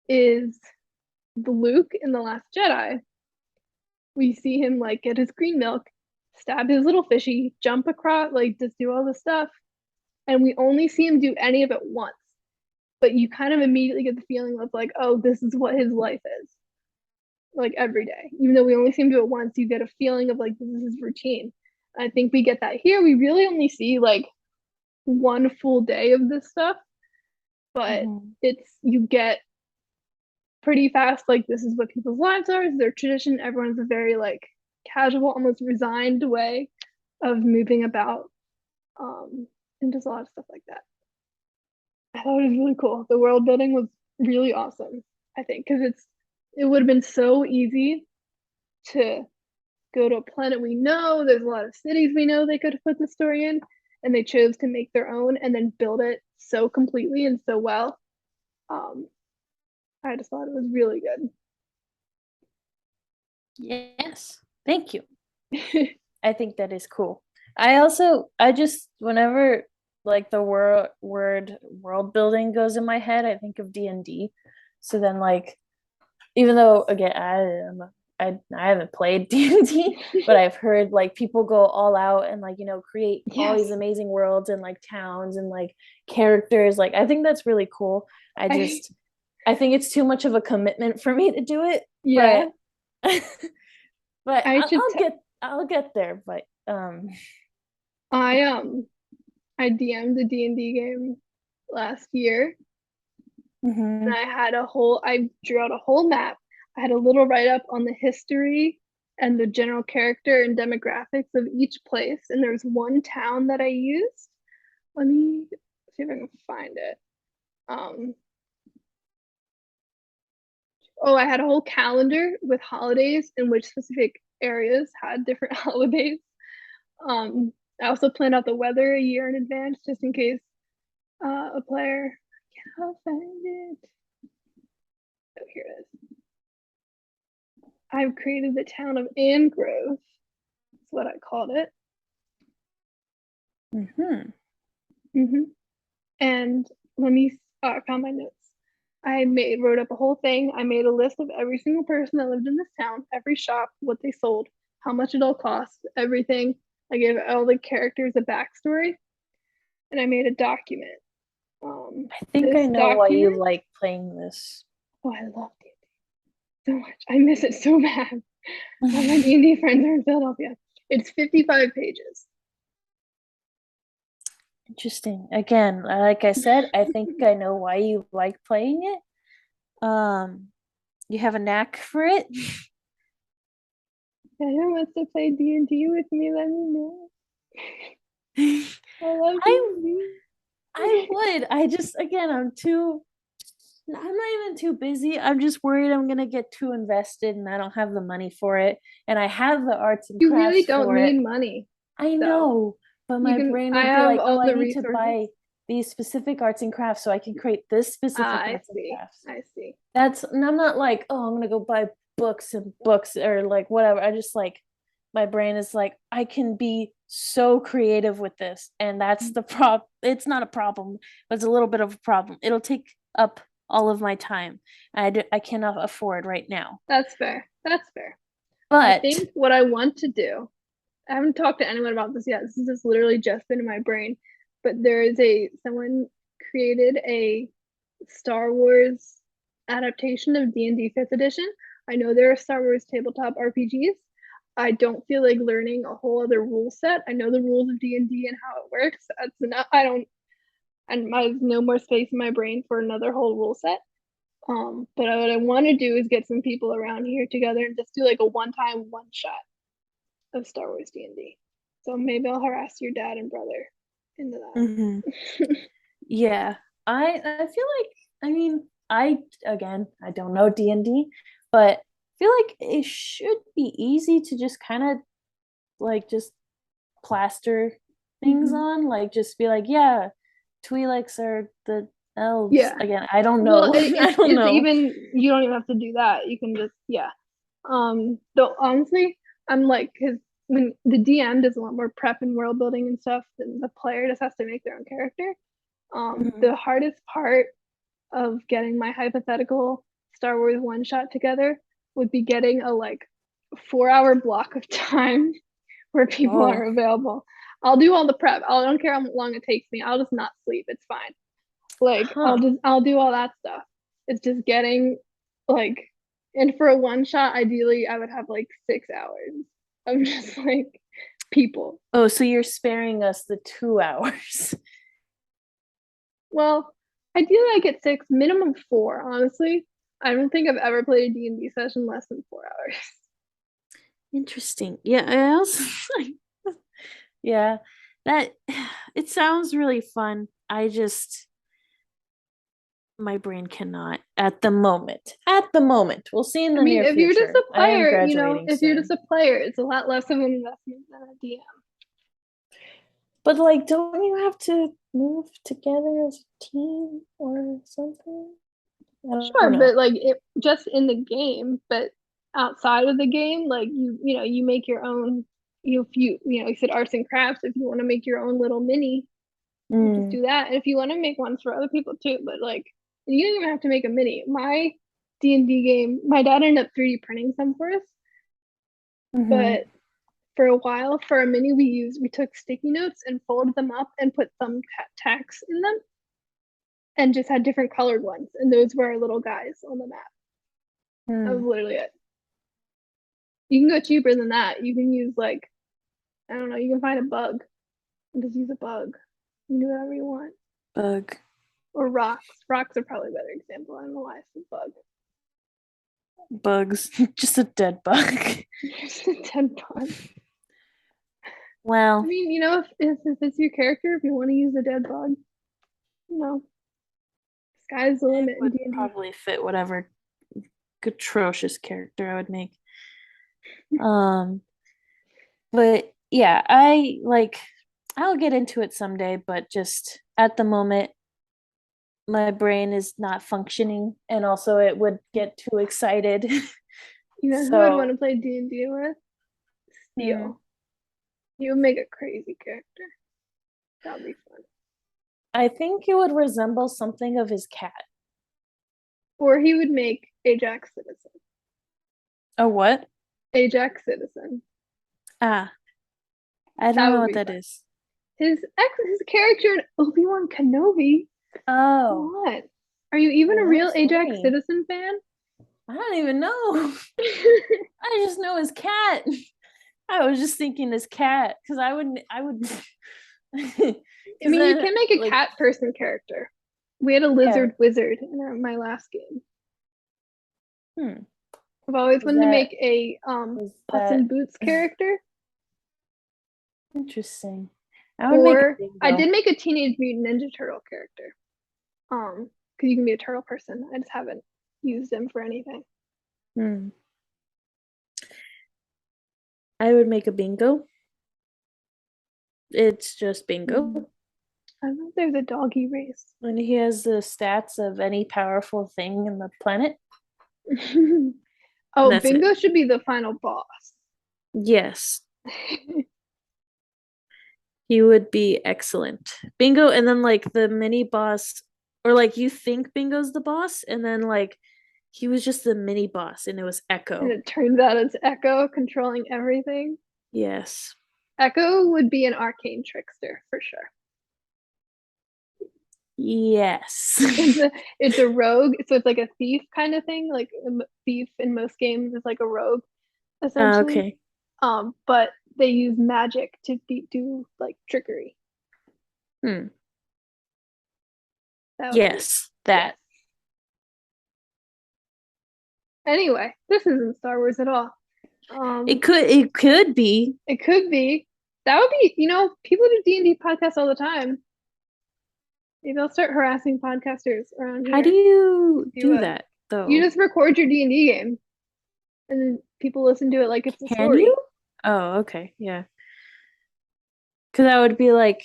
S2: is the Luke in The Last Jedi. We see him like get his green milk, stab his little fishy, jump across, like just do all this stuff, and we only see him do any of it once. But you kind of immediately get the feeling of like, oh, this is what his life is, like every day. Even though we only see him do it once, you get a feeling of like this is his routine. I think we get that here. We really only see like one full day of this stuff, but it's, you get pretty fast like this is what people's lives are, it's their tradition. Everyone's a very like casual, almost resigned way of moving about, and just a lot of stuff like that. I thought it was really cool. The world building was really awesome, I think, because it would have been so easy to go to a planet we know, there's a lot of cities we know they could have put the story in, and they chose to make their own and then build it so completely and so well. I just thought it was really good.
S3: Yes, thank you. I think that is cool. I just whenever like the word world building goes in my head, I think of D&D. So then like, even though again I haven't played D&D, but I've heard like people go all out and like, you know, create all these amazing worlds and like towns and like characters. Like I think that's really cool. I think it's too much of a commitment for me to do it.
S2: Yeah.
S3: But I'll get there. But
S2: I DM'd a D&D game last year, and I drew out a whole map. I had a little write-up on the history and the general character and demographics of each place, and there's one town that I used. Let me see if I can find it. Oh, I had a whole calendar with holidays in which specific areas had different holidays. I also planned out the weather a year in advance just in case a player. I cannot find it. Oh, here it is. I've created the town of Andor. That's what I called it. And let me. I found my notes. I wrote up a whole thing. I made a list of every single person that lived in this town, every shop, what they sold, how much it all cost, everything. I gave all the characters a backstory, and I made a document.
S3: I think I know why you like playing this.
S2: Oh, I love D&D so much. I miss it so bad. All my D&D friends are in Philadelphia. It's 55 pages.
S3: Interesting. Again, like I said, I think I know why you like playing it. You have a knack for it.
S2: If anyone wants to play D&D with me, let me know. I love D&D.
S3: I would. I just, again, I'm not even too busy. I'm just worried I'm gonna get too invested and I don't have the money for it. And I have the arts and
S2: You
S3: crafts
S2: really don't
S3: for
S2: need
S3: it.
S2: money.
S3: I know, but my brain would be
S2: have
S3: like,
S2: all
S3: oh,
S2: the
S3: I need to
S2: resources.
S3: buy these specific arts and crafts so I can create this specific arts and crafts.
S2: I see.
S3: And I'm not like, oh, I'm gonna go buy books and books or like whatever. I just like, my brain is like, I can be so creative with this, and that's the problem. It's not a problem, but it's a little bit of a problem. It'll take up all of my time. I cannot afford right now.
S2: That's fair. That's fair.
S3: But
S2: I think what I want to do, I haven't talked to anyone about this yet. This has just literally just been in my brain. But there is someone created a Star Wars adaptation of D&D 5th edition. I know there are Star Wars tabletop RPGs. I don't feel like learning a whole other rule set. I know the rules of D&D and how it works. That's enough. I have no more space in my brain for another whole rule set. But what I want to do is get some people around here together and just do like a one-time one-shot of Star Wars D&D. So maybe I'll harass your dad and brother into that.
S3: Yeah, I feel like, I mean, I don't know D&D, but I feel like it should be easy to just kind of like just plaster things on, like just be like, yeah, Twi'leks are the elves.
S2: Yeah.
S3: Again, I don't know.
S2: Well,
S3: I don't know.
S2: Even you don't even have to do that. You can just Though honestly, I'm like, because when the DM does a lot more prep and world building and stuff, then the player just has to make their own character. The hardest part of getting my hypothetical Star Wars one shot together would be getting a like 4-hour block of time where people are available. I'll do all the prep. I don't care how long it takes me. I'll just not sleep. It's fine. Like I'll do all that stuff. It's just getting like, and for a one shot, ideally I would have like 6 hours of just like people.
S3: Oh, so you're sparing us the 2 hours.
S2: Well, ideally I get 6, minimum 4, honestly. I don't think I've ever played a D&D session less than 4 hours.
S3: Interesting. Yeah, I also yeah, that it sounds really fun. My brain cannot at the moment. At the moment. We'll see in the near future.
S2: If you're just a player, if
S3: soon.
S2: you're just a player, it's a lot less of an investment than a DM.
S3: But like, don't you have to move together as a team or something?
S2: Sure, but like just in the game, but outside of the game, like you make your own. You said arts and crafts. If you want to make your own little mini, you just do that. And if you want to make ones for other people too, but like you don't even have to make a mini. My D&D game, my dad ended up 3D printing some for us, but for a while for a mini we took sticky notes and folded them up and put some text in them and just had different colored ones, and those were our little guys on the map. That was literally it. You can go cheaper than that. You can use like, I don't know, you can find a bug and just use a bug. You can do whatever you want.
S3: Bug.
S2: Or rocks. Rocks are probably a better example. I don't know why I said bug.
S3: Bugs. Just a dead bug.
S2: Just a dead bug.
S3: Well,
S2: I mean, if it's your character, if you want to use a dead bug, sky's the limit in D&D.
S3: Probably fit whatever atrocious character I would make. But yeah, I'll get into it someday, but just at the moment my brain is not functioning, and also it would get too excited.
S2: You know who I'd want to play D&D with? Steel. He would make a crazy character. That would be fun.
S3: I think it would resemble something of his cat.
S2: Or he would make Ajax Citizen.
S3: A what?
S2: Ajax Citizen.
S3: I don't know what that is.
S2: His character in Obi-Wan Kenobi.
S3: Oh.
S2: What? Are you even a real Ajax Citizen fan?
S3: I don't even know. I just know his cat. I was just thinking his cat, because I would
S2: I mean, you can make a cat person character. We had a lizard wizard in my last game. I've always wanted to make a Puss in Boots character.
S3: Interesting.
S2: I did make a Teenage Mutant Ninja Turtle character. Because you can be a turtle person. I just haven't used them for anything.
S3: I would make a Bingo. It's just Bingo.
S2: I know there's a doggy race.
S3: And he has the stats of any powerful thing in the planet.
S2: Bingo should be the final boss.
S3: Yes. He would be excellent. Bingo, and then like the mini boss, or like you think Bingo's the boss, and then like he was just the mini boss, and it was Echo.
S2: And it turns out it's Echo controlling everything.
S3: Yes.
S2: Echo would be an arcane trickster for sure.
S3: Yes.
S2: It's a rogue, so it's like a thief kind of thing. Like a thief in most games is like a rogue, essentially.
S3: Okay.
S2: But they use magic to do like trickery.
S3: Yes, that.
S2: Anyway, this isn't Star Wars at all.
S3: It could be.
S2: It could be. That would be, people do D&D podcasts all the time. Maybe I'll start harassing podcasters around here.
S3: How do you do that, though?
S2: You just record your D&D game, and then people listen to it like it's a story. Can you?
S3: Oh, okay, yeah. Because I would be like,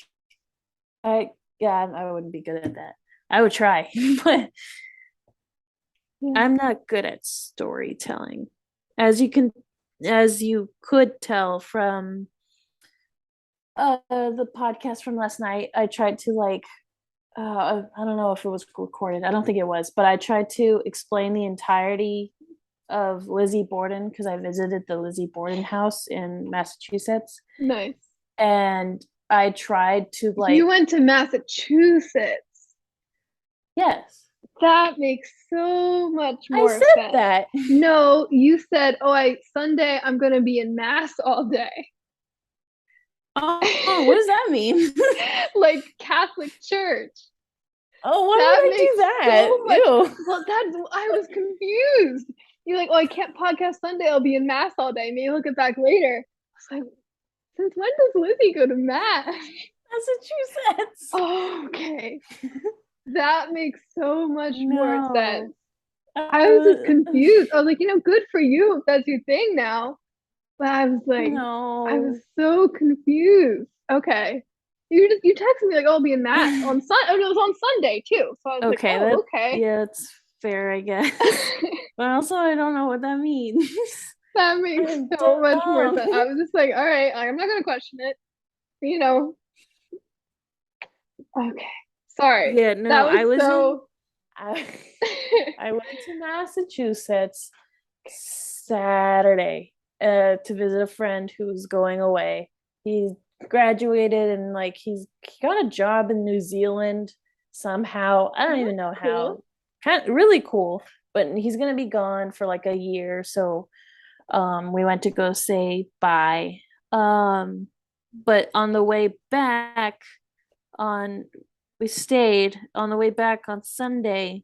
S3: I wouldn't be good at that. I would try, but I'm not good at storytelling, as you could tell from the podcast from last night. I tried to I don't know if it was recorded. I don't think it was, but I tried to explain the entirety of Lizzy Borden, because I visited the Lizzy Borden house in Massachusetts.
S2: Nice.
S3: And I tried to
S2: You went to Massachusetts.
S3: Yes.
S2: That makes so much more sense.
S3: I said that.
S2: No, you said, Sunday I'm going to be in Mass all day.
S3: Oh, what does that mean?
S2: Like Catholic Church.
S3: Oh, why would I do that?
S2: So much, well, I was confused. You're like, I can't podcast Sunday. I'll be in Mass all day. Maybe I'll get back later. I was like, since when does Lizzy go to Mass?
S3: Massachusetts.
S2: Oh, okay. That makes so much more sense. I was just confused. I was like, good for you if that's your thing now. But I was like, I was so confused. Okay. You texted me like, I'll be in Mass on Sunday. It was on Sunday too. So I was like, okay.
S3: Yeah, it's fair, I guess. But also, I don't know what that means.
S2: That makes so much more sense. I was just like, all right, I'm not gonna question it. Okay. Sorry.
S3: Yeah, no, I went to Massachusetts Saturday to visit a friend who's going away. He graduated and he got a job in New Zealand somehow. I don't even know how. Really cool, but he's gonna be gone for like a year, so we went to go say bye. But on the way back, we stayed on the way back on Sunday.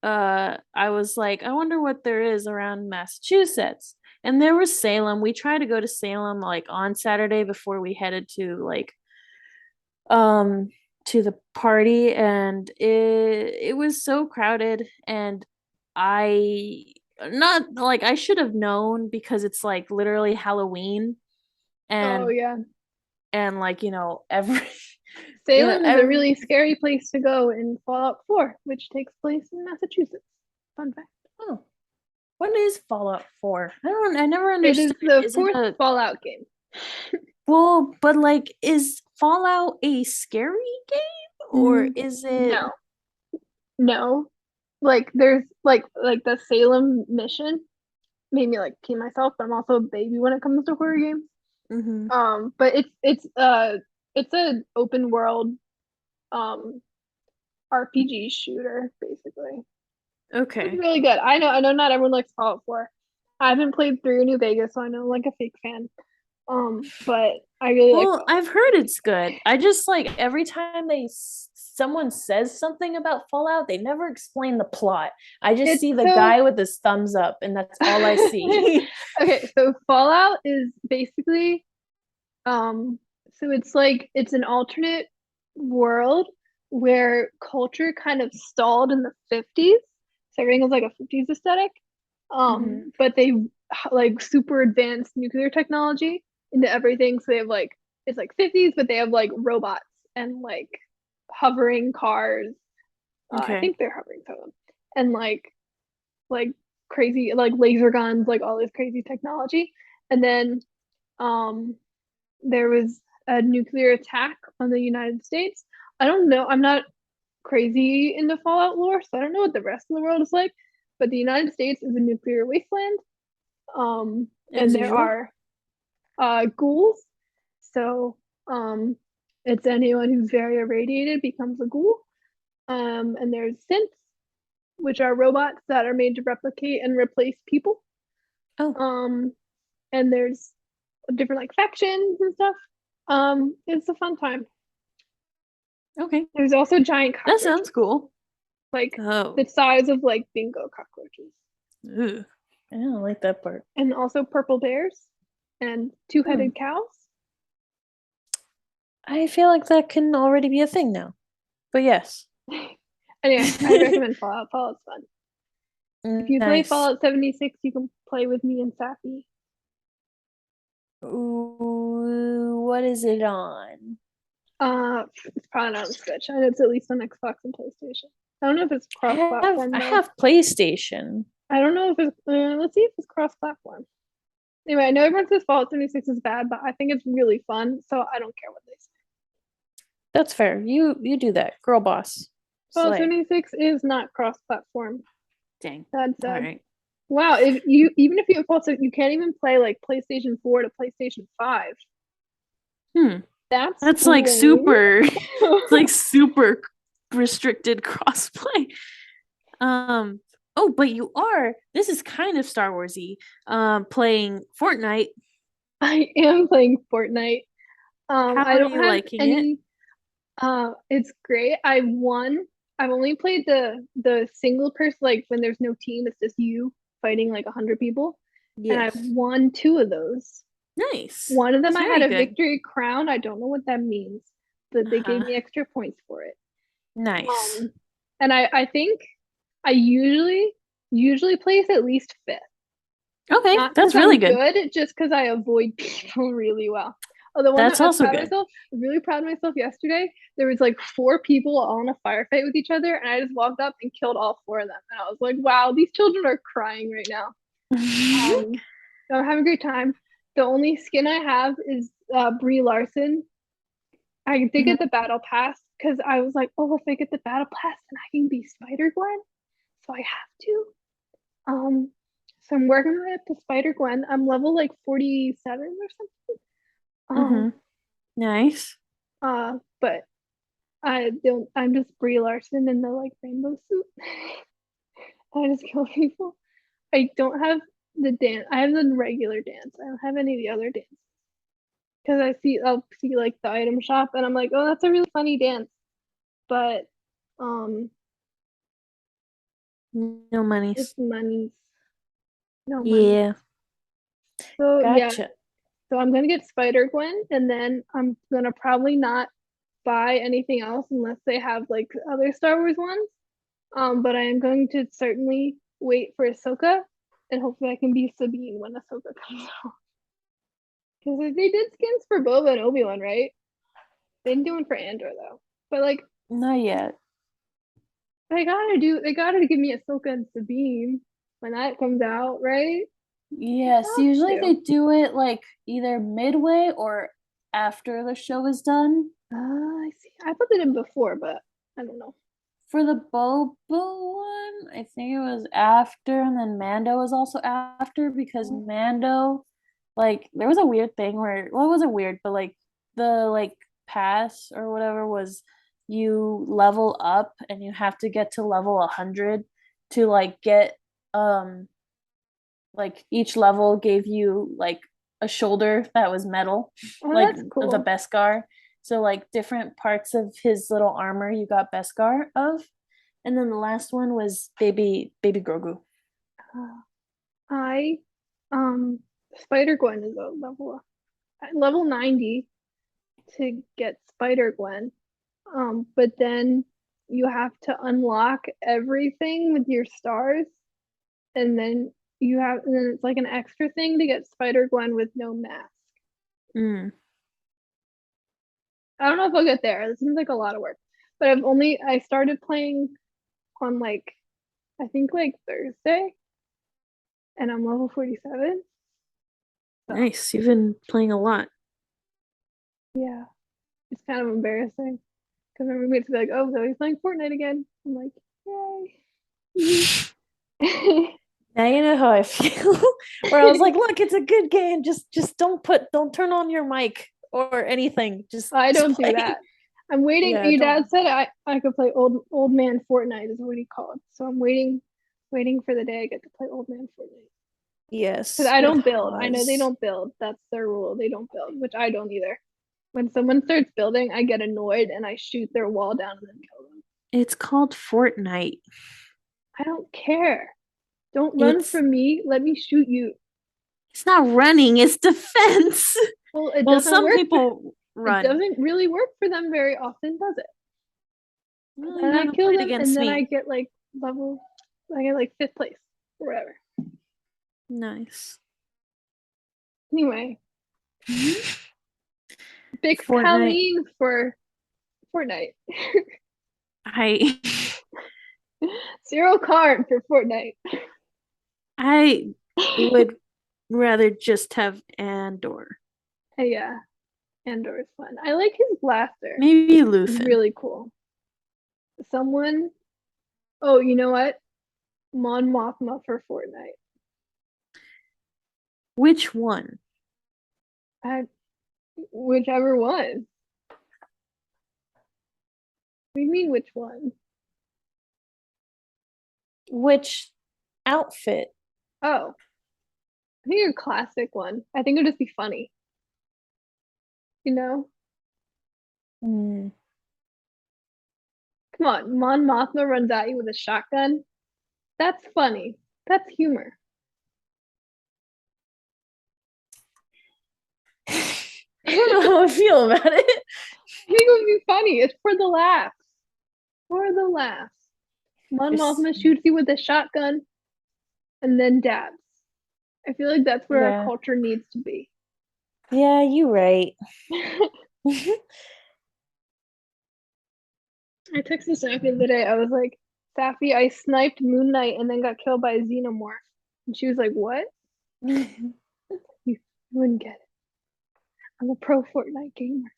S3: I was like, I wonder what there is around Massachusetts. And there was Salem. We tried to go to Salem on Saturday before we headed to to the party, and it was so crowded, and I not like I should have known because it's like literally Halloween
S2: Oh
S3: and
S2: yeah.
S3: like every
S2: Salem is a
S3: every
S2: really scary place to go in Fallout 4, which takes place in Massachusetts. Fun fact.
S3: oh, what is Fallout 4? I never
S2: It is
S3: understood.
S2: the
S3: Is it
S2: fourth
S3: a
S2: Fallout game.
S3: well, but like is Fallout a scary game or is it
S2: No, no. Like there's like the Salem mission made me like pee myself, but I'm also a baby when it comes to horror games.
S3: Mhm.
S2: But it's an open world um RPG shooter basically. It's
S3: Okay.
S2: really good. I know not everyone likes Fallout 4. I haven't played 3 or New Vegas, so I know I'm like a fake fan. But I really like
S3: Well,
S2: Fallout.
S3: I've heard it's good. I just like every time someone says something about Fallout, they never explain the plot. I just
S2: It's
S3: see the
S2: so
S3: guy with his thumbs up, and that's all I see.
S2: okay, so Fallout is basically so it's like it's an alternate world where culture kind of stalled in the 50s. So everything was like a 50s aesthetic.
S3: Mhm.
S2: But they like super advanced nuclear technology into everything. So they have like it's like 50s, but they have like robots and like hovering cars. I
S3: Okay.
S2: think they're hovering some of them. And like crazy like laser guns, like all this crazy technology. And then um there was a nuclear attack on the United States. I don't know. I'm not crazy into Fallout lore, so I don't know what the rest of the world is like. But the United States is a nuclear wasteland, and
S3: As
S2: there
S3: usual.
S2: are ghouls. So it's anyone who's very irradiated becomes a ghoul. And there's synths, which are robots that are made to replicate and replace people.
S3: Oh,
S2: Um, and there's different like factions and stuff. It's a fun time.
S3: okay.
S2: There's also giant
S3: That sounds
S2: cockroaches,
S3: cool.
S2: like
S3: Oh.
S2: the size of like bingo cockroaches,
S3: Ugh. I don't like that part.
S2: and also purple bears and
S3: Hmm.
S2: two-headed cows.
S3: I feel like that can already be a thing now. But yes.
S2: Anyway, I'd recommend Fallout. Fallout's fun. If you play
S3: Nice.
S2: Fallout 76, you can play with me and Sappy.
S3: Ooh, what is it on?
S2: It's probably not on Switch. I know it's at least on Xbox and PlayStation. I don't know if it's cross-platform
S3: I
S2: though.
S3: have PlayStation.
S2: I don't know if it's. Let's see if it's cross-platform. Anyway, I know everyone says Fallout 76 is bad, but I think it's really fun, so I don't care what they say.
S3: That's fair. You do that, girl boss.
S2: Fallout
S3: Slay.
S2: 76 is not cross-platform.
S3: Dang.
S2: That's
S3: All
S2: sad.
S3: right.
S2: Wow, if you even if you have Fallout, you can't even play like PlayStation 4 to PlayStation 5.
S3: Hmm.
S2: That's
S3: That's like
S2: lame.
S3: super. It's like super restricted crossplay. Um. Oh, but you are. This is kind of Star Warsy. Playing Fortnite.
S2: I am playing Fortnite.
S3: How
S2: I
S3: are
S2: don't
S3: you
S2: have
S3: liking it?
S2: any. It's great. I won. I've only played the single person, like when there's no team, it's just you fighting like 100 people, and I've
S3: Yes.
S2: won 2 of those.
S3: Nice.
S2: One of them
S3: That's
S2: I had
S3: very
S2: a
S3: good.
S2: victory crown. I don't know what that means, but they gave
S3: Uh-huh.
S2: me extra points for it.
S3: Nice.
S2: Um, and I think I usually place at least fifth.
S3: Okay,
S2: Not because
S3: that's really
S2: I'm
S3: good.
S2: good, just because I avoid people really well. Oh, the one that
S3: That's
S2: I was
S3: also
S2: proud of
S3: good.
S2: myself, really proud of myself yesterday. There was like 4 people all in a firefight with each other, and I just walked up and killed all 4 of them. And I was like, wow, these children are crying right now. Um, so I'm having a great time. The only skin I have is Brie Larson. I did get the battle pass because I was like, oh, if I get the battle pass, then I can be Spider Gwen. So I have to. Um, so I'm working on it to Spider Gwen. I'm level like 47 or something.
S3: Mm-hmm. Nice.
S2: But I don't. I'm just Brie Larson in the like rainbow suit. I just kill people. I don't have the dance. I have the regular dance. I don't have any of the other dance because I'll see like the item shop and I'm like, oh, that's a really funny dance. But um,
S3: No
S2: it's
S3: monies.
S2: money, no money.
S3: Yeah.
S2: So yeah,
S3: Gotcha.
S2: so I'm gonna get Spider Gwen, and then I'm gonna probably not buy anything else unless they have like other Star Wars ones. But I am going to certainly wait for Ahsoka. and hopefully I can be Sabine when Ahsoka comes out. Because they did skins for Boba and Obi-Wan, right? They didn't do one for Andor though. But like,
S3: Not yet.
S2: they gotta give me Ahsoka and Sabine when that comes out, right?
S3: Yes,
S2: Have
S3: usually
S2: to.
S3: they do it like either midway or after the show is done.
S2: I see. I thought they did before, but I don't know.
S3: For the Boba one, I think it was after, and then Mando was also after because Mando, like, there was a weird thing where, well, it wasn't weird, but like the like pass or whatever was you level up and you have to get to level 100 to like get like each level gave you like a shoulder that was metal,
S2: Oh,
S3: like
S2: that's
S3: the
S2: cool.
S3: Beskar. So like different parts of his little armor you got Beskar of. And then the last one was baby Grogu.
S2: I Spider Gwen is a level 90 to get Spider Gwen. But then you have to unlock everything with your stars, and then and then it's like an extra thing to get Spider Gwen with no mask.
S3: Mm.
S2: I don't know if I'll get there. This seems like a lot of work. But I started playing on like I think like Thursday, and I'm level 47. So
S3: Nice. You've been playing a lot.
S2: yeah, it's kind of embarrassing because my roommates be like, "Oh, Zoe's playing Fortnite again." I'm like, "Yay!"
S3: Now you know how I feel. Where I was like, look, it's a good game. Just don't turn on your mic or anything.
S2: I
S3: Just
S2: don't do
S3: play.
S2: that. I'm waiting.
S3: Yeah,
S2: Your dad
S3: don't.
S2: said I could play old man Fortnite is what he called. So I'm waiting for the day I get to play old man Fortnite. Because
S3: Yes,
S2: I
S3: with
S2: don't build. I know they
S3: Haas.
S2: don't build. That's their rule. They don't build, which I don't either. When someone starts building, I get annoyed and I shoot their wall down and then kill them.
S3: It's called Fortnite.
S2: I don't care. Don't run
S3: It's
S2: from me. Let me shoot you.
S3: it's not running, it's defense.
S2: Well, it
S3: Well,
S2: doesn't
S3: some
S2: work.
S3: people
S2: It
S3: run.
S2: doesn't really work for them very often, does it?
S3: Well, you
S2: Then I
S3: haven't
S2: kill
S3: played
S2: them, and
S3: against
S2: then
S3: me.
S2: I get like fifth place or whatever.
S3: Nice.
S2: Anyway, big
S3: Fortnite.
S2: Colleen for Fortnite.
S3: I
S2: Zero card for Fortnite.
S3: I would rather just have Andor.
S2: Yeah, Andor is fun. I like his blaster.
S3: Maybe
S2: It's
S3: Luthen.
S2: really cool. Someone, oh, you know what? Mon Mothma for Fortnite.
S3: Which one?
S2: I, whichever one. What do you mean, which one?
S3: Which outfit?
S2: Oh, I think a classic one. I think it would just be funny. You know?
S3: Mm.
S2: Come on, Mon Mothma runs at you with a shotgun. That's funny. That's humor.
S3: I don't know how I feel about it.
S2: I think it would be funny. It's for the laughs. For the laughs. Mon
S3: Just,
S2: Mothma shoots you with a shotgun and then dabs. I feel like that's where our
S3: yeah.
S2: culture needs to be.
S3: Yeah, you right.
S2: I texted Safi the other day. I was like, Safi, I sniped Moon Knight and then got killed by a xenomorph. And she was like, what? You wouldn't get it. I'm a pro Fortnite gamer.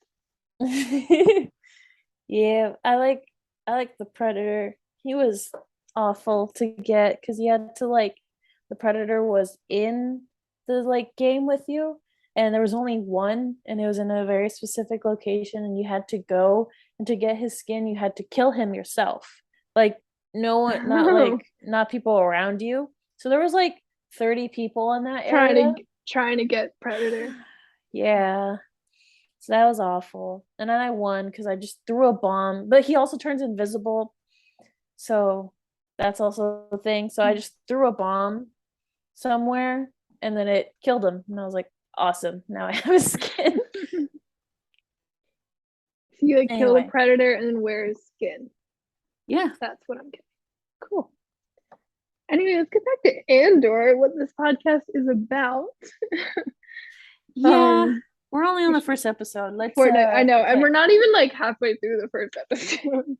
S3: Yeah, I like the Predator. He was awful to get because you had to like the Predator was in the like game with you and there was only one and it was in a very specific location and you had to go and to get his skin you had to kill him yourself. Like no one not people around you. So there was like 30 people in that area.
S2: trying to get Predator.
S3: Yeah. So that was awful. And then I won because I just threw a bomb. But he also turns invisible. So that's also the thing. So I just threw a bomb somewhere and then it killed him. And I was like, awesome. Now I have a skin.
S2: So you like kill the
S3: Anyway,
S2: Predator and then wear his skin.
S3: yeah.
S2: That's what I'm getting. Cool. Anyway, let's get back to Andor, what this podcast is about.
S3: Yeah, we're only on the first episode. Let's
S2: Fortnite, I know,
S3: okay.
S2: and we're not even like halfway through the first episode.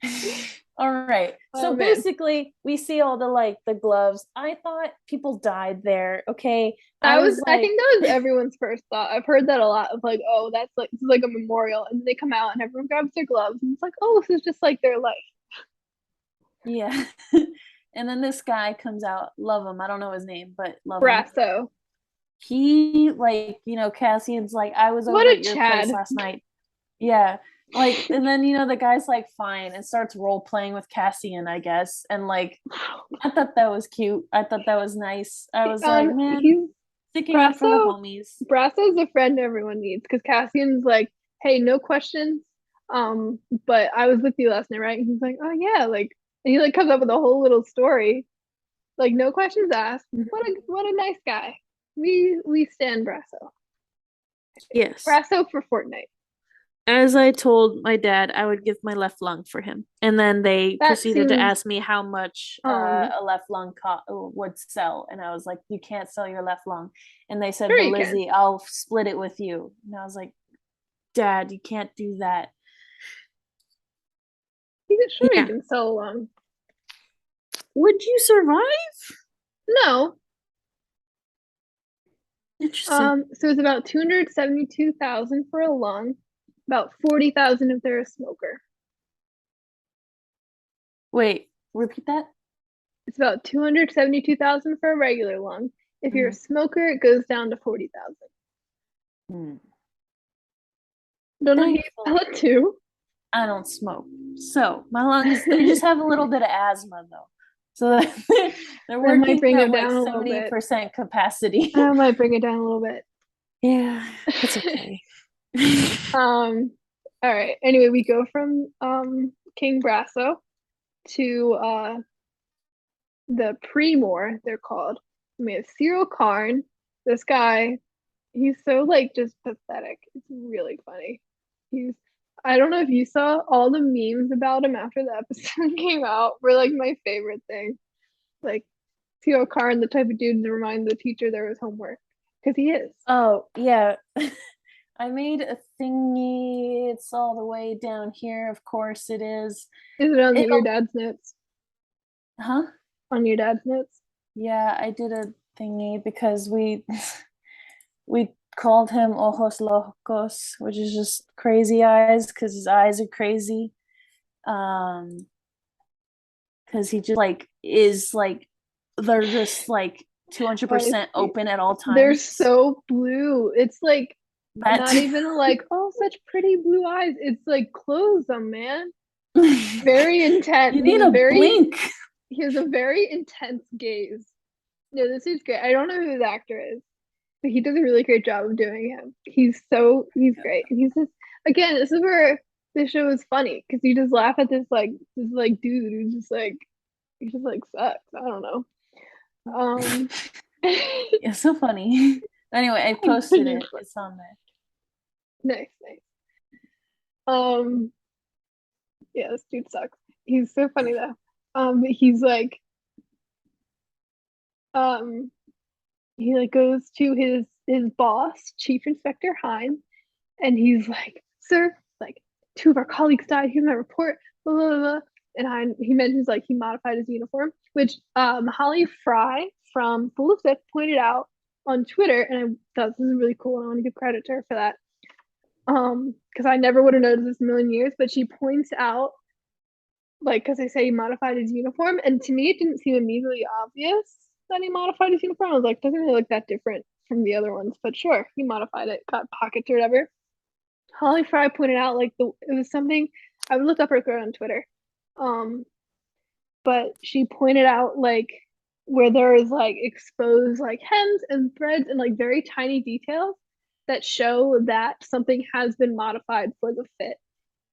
S3: All right. So basically, we see all the gloves. I thought people died there. Okay.
S2: I think that was everyone's first thought. I've heard that a lot of like, oh, that's like this is like a memorial, and then they come out and everyone grabs their gloves, and it's like, oh, this is just like their life.
S3: Yeah. And then this guy comes out. Love him. I don't know his name, but love him.
S2: Brasso.
S3: He Cassian's like, I was over at your place last night. Yeah. Like, and then the guy's like fine and starts role playing with Cassian, I guess. And like I thought that was cute. I thought that was nice. I was like, man, he's sticking up for the homies.
S2: Brasso's a friend everyone needs because Cassian's like, hey, no questions. But I was with you last night, right? And he's like, oh yeah, like, and he like comes up with a whole little story. Like, no questions asked. What a nice guy. We stand Brasso.
S3: Yes.
S2: Brasso for Fortnite.
S3: As I told my dad, I would give my left lung for him. And then they proceeded to ask me how much a left lung would sell. And I was like, you can't sell your left lung. And they said, well, Lizzy, I'll split it with you. And I was like, Dad, you can't do that.
S2: You can sell a lung.
S3: Would you survive?
S2: No.
S3: Interesting.
S2: So it's about 272,000 for a lung. About 40,000 if they're a smoker.
S3: Wait, repeat that?
S2: It's about 272,000 for a regular lung. If you're a smoker, it goes down to 40,000. Don't know you sell it too.
S3: I don't smoke. So my lungs, they just have a little bit of asthma though. So they're working at like 70% capacity.
S2: I might bring it down a little bit.
S3: Yeah, it's okay.
S2: All right. Anyway, we go from King Brasso to the Primor, they're called. We have Cyril Karn. This guy, he's so like just pathetic. It's really funny. I don't know if you saw all the memes about him after the episode came out were like my favorite thing. Like Cyril Karn, the type of dude to remind the teacher there was homework. Because he is.
S3: Oh, yeah. I made a thingy. It's all the way down here. Of course it is.
S2: Is it on your dad's notes?
S3: Huh?
S2: On your dad's notes?
S3: Yeah, I did a thingy because we called him ojos locos, which is just crazy eyes because his eyes are crazy. Because he just like is like they're just like 200% open at all times.
S2: They're so blue. It's like not even like, oh, such pretty blue eyes. It's like close them, man. Very intense.
S3: You need a blink.
S2: He has a very intense gaze. No, this is great. I don't know who the actor is, but he does a really great job of doing him. He's great. And he's just, again, this is where this show is funny because you just laugh at this dude who's just like, he just like sucks. I don't know.
S3: It's so funny. Anyway, I posted it. It's on there.
S2: Nice. Yeah, this dude sucks. He's so funny though. He's like, he like goes to his boss, Chief Inspector Hines, and he's like, "Sir, like 2 of our colleagues died. Here's my report." Blah blah blah. And he mentions like he modified his uniform, which Holly Fry from Full of Sith pointed out on Twitter, and I thought this is really cool, and I want to give credit to her for that. Because I never would have noticed this in a million years, but she points out, like, because they say he modified his uniform, and to me it didn't seem immediately obvious that he modified his uniform. I was like, doesn't really look that different from the other ones, but sure, he modified it, got pockets or whatever. Holly Fry pointed out like it was something I would look up her thread on Twitter. But she pointed out like where there is like exposed like hems and threads and like very tiny details that show that something has been modified for the fit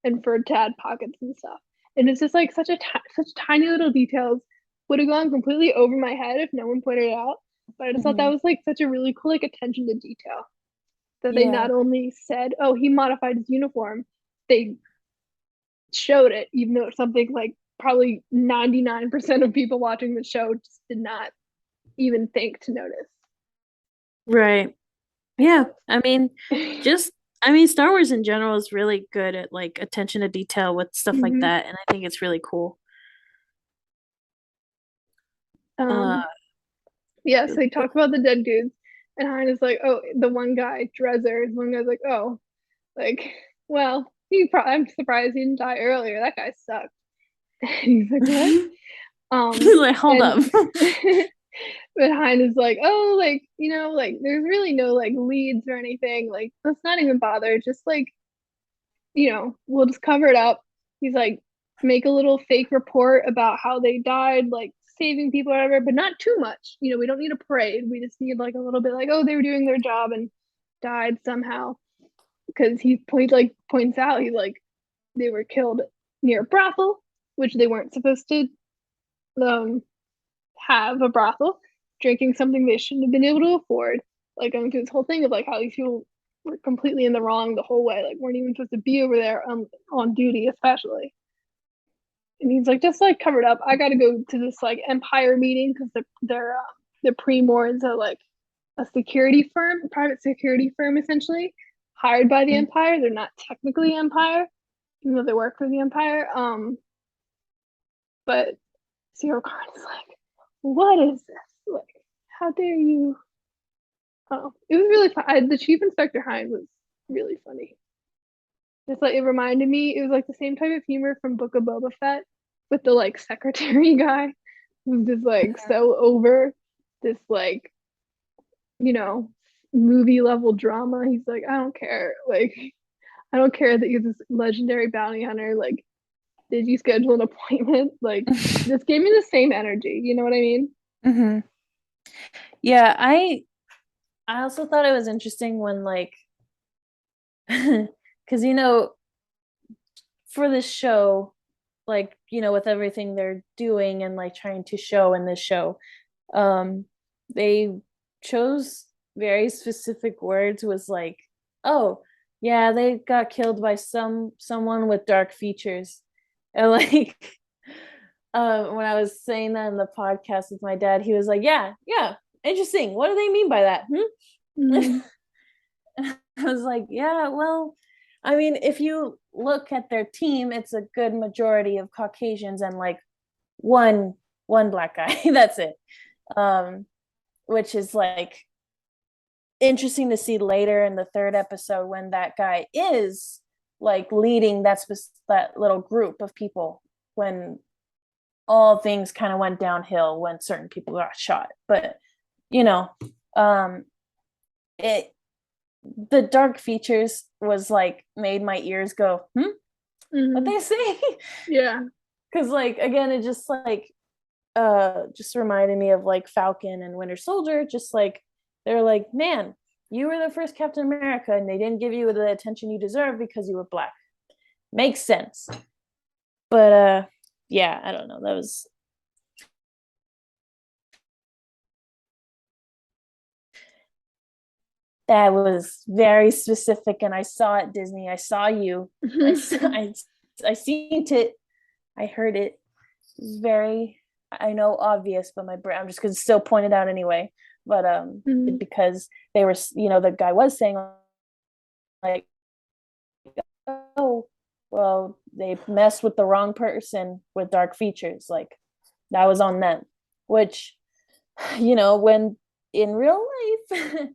S2: and for to add pockets and stuff. And it's just like such tiny little details. Would have gone completely over my head if no one pointed it out. But I just thought that was like such a really cool like attention to detail. That they not only said, oh, he modified his uniform, they showed it, even though it's something like probably 99% of people watching the show just did not even think to notice.
S3: Right. Yeah. I mean, Star Wars in general is really good at like attention to detail with stuff like that, and I think it's really cool.
S2: Yeah, so they talk about the dead dudes, and Han is like, oh, the one guy, Dresser, one guy's like, oh, like, well, I'm surprised he didn't die earlier. That guy sucked. And he's like, what?
S3: Like, hold up.
S2: But Han is like, oh, like, like, there's really no like leads or anything. Like, let's not even bother. Just like, we'll just cover it up. He's like, make a little fake report about how they died, like saving people, or whatever, but not too much. We don't need a parade. We just need like a little bit, like, oh, they were doing their job and died somehow. Because he points out, he's like, they were killed near a brothel, which they weren't supposed to have a brothel, drinking something they shouldn't have been able to afford. Like, going through this whole thing of like how these people were completely in the wrong the whole way, like weren't even supposed to be over there on duty, especially. And he's like, just like covered up. I got to go to this like Empire meeting because the Pre-Morns are like a security firm, a private security firm, essentially hired by the Empire. They're not technically Empire, even though they work for the Empire. But Zero Khan is like, what is this? Like, how dare you? Oh, it was really fun. The Chief Inspector Hyde was really funny. It's like, it reminded me, it was like the same type of humor from Book of Boba Fett with the like secretary guy who's just like so over this like, movie level drama. He's like, I don't care. Like, I don't care that you're this legendary bounty hunter. Like, did you schedule an appointment? Like, this gave me the same energy. You know what I mean?
S3: Mm-hmm. Yeah, I also thought it was interesting when like, because for this show, like with everything they're doing and like trying to show in this show, they chose very specific words. Was like, oh yeah, they got killed by someone with dark features, and like when I was saying that in the podcast with my dad, he was like, yeah, interesting, what do they mean by that?
S2: Mm-hmm.
S3: I was like, yeah, well, I mean, if you look at their team, it's a good majority of Caucasians and like one black guy. That's it. Which is like interesting to see later in the third episode when that guy is like leading that little group of people when all things kind of went downhill when certain people got shot. But it the dark features was like made my ears go, what they say?
S2: Yeah.
S3: Because like again, it just like just reminded me of like Falcon and Winter Soldier. Just like they're like, man, you were the first Captain America and they didn't give you the attention you deserve because you were black. Makes sense. But yeah, I don't know, that was very specific, and I saw it, Disney. I saw you. I seen it. I heard it. It's very, I know, obvious, but my brain, I'm just gonna still point it out anyway. But because they were, the guy was saying like, oh, well, they messed with the wrong person with dark features. Like that was on them, which, when in real life,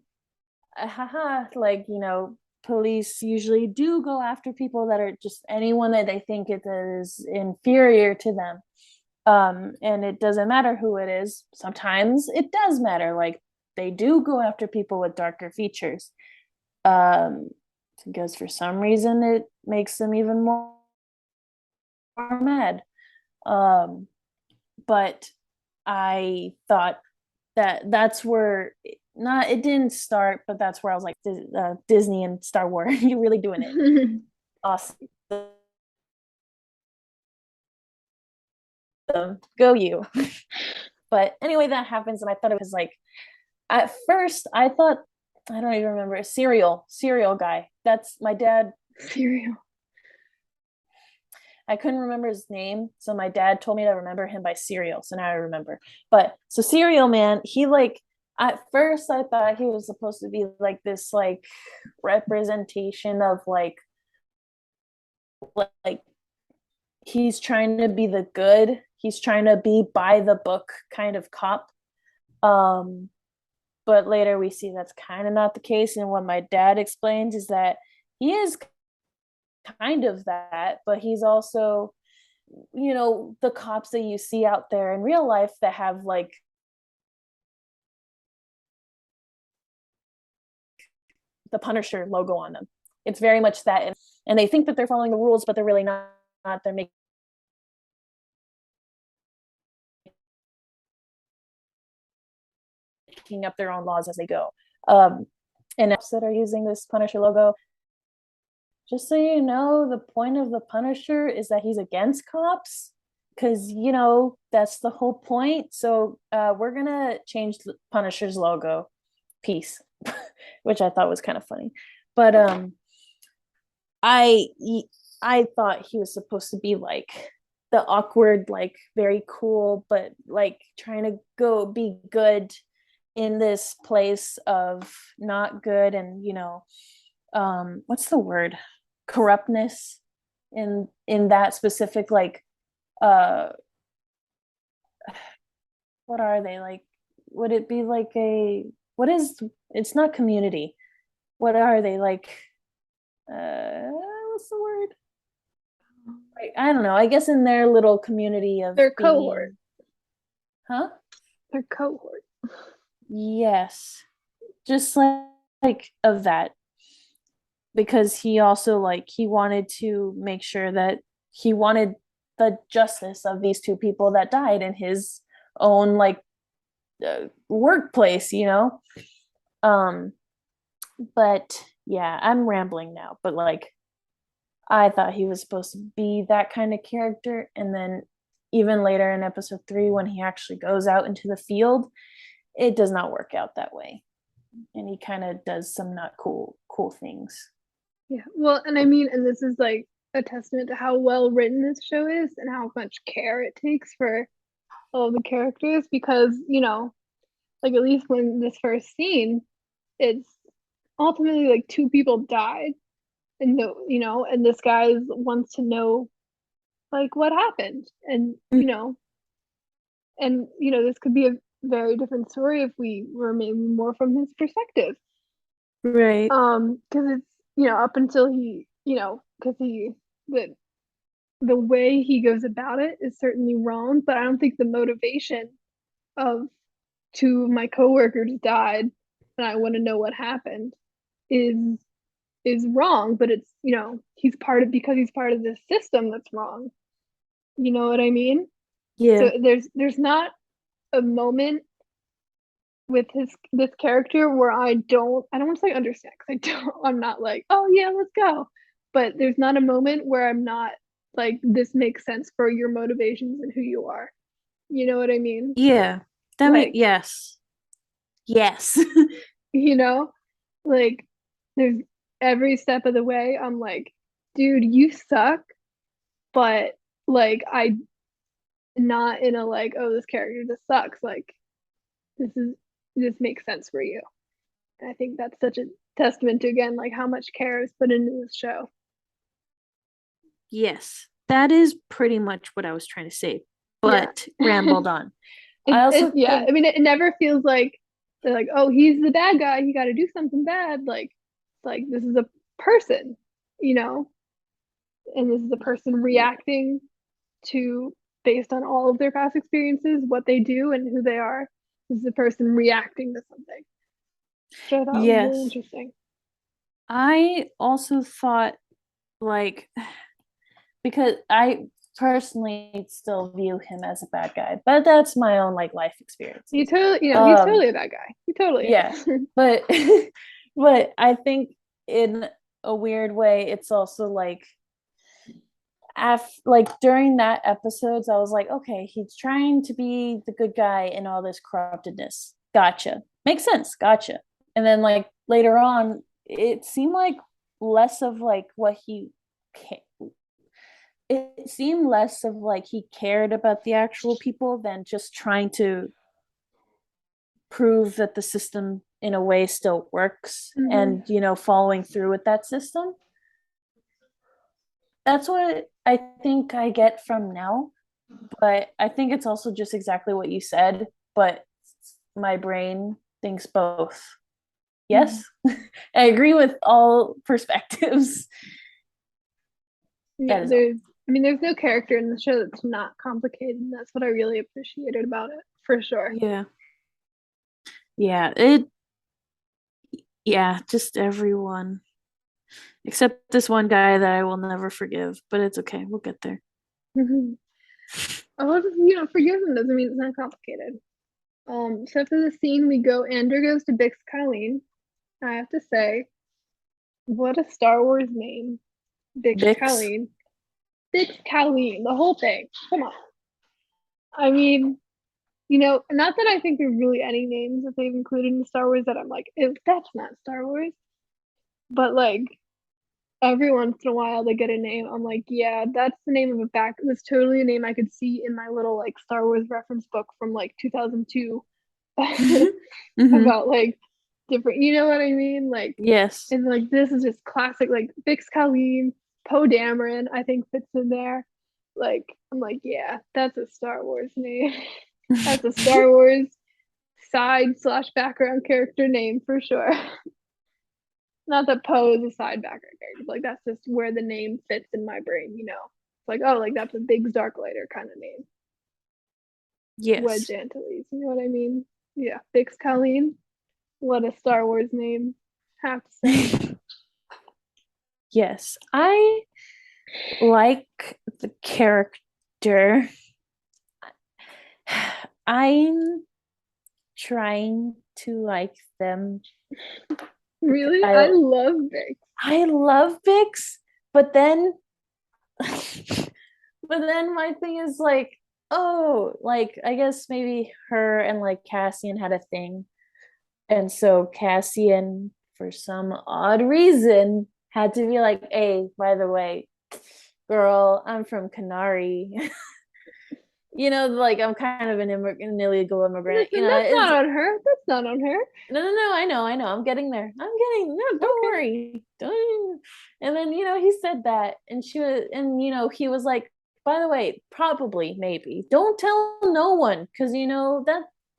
S3: like, police usually do go after people that are just anyone that they think it is inferior to them. And it doesn't matter who it is. Sometimes it does matter. Like they do go after people with darker features. Because for some reason it makes them even more mad. But I thought that's where it didn't start, but that's where I was like, Disney and Star Wars, you're really doing it. Awesome. Go you. But anyway, that happens, and I thought it was like, at first I thought, I don't even remember, a cereal guy. That's my dad.
S2: Cereal.
S3: I couldn't remember his name, so my dad told me to remember him by Cereal, so now I remember. But so Cereal Man, he like, at first I thought he was supposed to be like this like representation of like he's trying to be the good, he's trying to be by the book kind of cop. um but later we see that's kind of not the case, and what my dad explains is that he is kind of that, but he's also, the cops that you see out there in real life that have like the Punisher logo on them. It's very much that, and they think that they're following the rules, but they're really not. They're making up their own laws as they go. And apps that are using this Punisher logo, just so you know, the point of the Punisher is that he's against cops, because that's the whole point. So we're gonna change the Punisher's logo. Peace. Which I thought was kind of funny. But I thought he was supposed to be like the awkward, like very cool, but like trying to go be good in this place of not good, and what's the word, corruptness in that specific like uh what are they like, would it be like a, what is, it's not community, what are they like, what's the word, I don't know, I guess in their little community of
S2: Their cohort.
S3: Huh?
S2: Their cohort.
S3: Yes, just like of that, because he also like he wanted to make sure that he wanted the justice of these two people that died in his own like workplace, but yeah, I'm rambling now, but like I thought he was supposed to be that kind of character, and then even later in episode 3 when he actually goes out into the field, it does not work out that way, and he kind of does some not cool things.
S2: Yeah, well, and I mean, and this is like a testament to how well written this show is and how much care it takes for all the characters, because like at least when this first scene, it's ultimately like two people died, and and this guy wants to know like what happened, and this could be a very different story if we were maybe more from his perspective,
S3: Right.
S2: because it's up until he because the way he goes about it is certainly wrong, but I don't think the motivation of two of my coworkers died and I want to know what happened is wrong, but it's he's part of because he's part of this system that's wrong. You know what I mean?
S3: Yeah.
S2: So there's not a moment with this character where I don't want to say understand, because I'm not like, oh yeah, let's go, but there's not a moment where I'm not like, this makes sense for your motivations and who you are. You know what I mean?
S3: Yeah. That
S2: Like,
S3: yes. Yes.
S2: you know, like there's every step of the way I'm like, dude, you suck, but like I not in a like, oh, this character just sucks. Like this makes sense for you. And I think that's such a testament to, again, like how much care is put into this show.
S3: Yes. That is pretty much what I was trying to say, but rambled on. I also
S2: I mean, it never feels like they're like, oh, he's the bad guy, he got to do something bad. Like, it's like this is a person, and this is a person reacting to, based on all of their past experiences, what they do and who they are. This is a person reacting to something. Which I thought was really interesting.
S3: I also thought like, because I personally still view him as a bad guy, but that's my own like life experience.
S2: He's totally a bad guy. He totally is.
S3: But but I think in a weird way it's also like, like during that episodes I was like, okay, he's trying to be the good guy in all this corruptedness, gotcha, makes sense, gotcha. And then like later on it seemed like less of like what he it seemed less of like he cared about the actual people than just trying to prove that the system in a way still works, and following through with that system. That's what I think I get from now, but I think it's also just exactly what you said, but my brain thinks both. Yes. I agree with all perspectives.
S2: Yeah, there's no character in the show that's not complicated, and that's what I really appreciated about it, for sure.
S3: Yeah, just everyone except this one guy that I will never forgive, but it's okay, we'll get there.
S2: Forgive him doesn't mean it's not complicated. So after the scene, Andor goes to Bix Colleen. I have to say, what a Star Wars name. Bix Colleen. Bix Colleen, the whole thing. Come on. I mean, not that I think there's really any names that they've included in Star Wars that I'm like, that's not Star Wars. But like, every once in a while they get a name. I'm like, yeah, that's the name of that's totally a name I could see in my little like Star Wars reference book from like 2002 about like different, you know what I mean? Like,
S3: yes.
S2: And like, this is just classic, like Bix Colleen, Poe Dameron, I think fits in there. Like, I'm like, yeah, that's a Star Wars name. That's a Star Wars side/background character name for sure. Not that Poe is a side background character, like that's just where the name fits in my brain, It's like, oh, like that's a Biggs Darklighter kind of name.
S3: Yes.
S2: Wedge Antilles, you know what I mean? Yeah, Bix Colleen. What a Star Wars name, have to say.
S3: Yes, I like the character. I'm trying to like them.
S2: Really? I love Bix.
S3: I love Bix, but then my thing is like, oh, like I guess maybe her and like Cassian had a thing. And so Cassian, for some odd reason, had to be like, hey, by the way, girl, I'm from Canary. Like I'm kind of an illegal immigrant.
S2: Listen, that's not on her. That's not on her.
S3: No, I know. I'm getting there. Don't worry. Don't. And then he said that, and he was like, by the way, probably, maybe, don't tell no one, because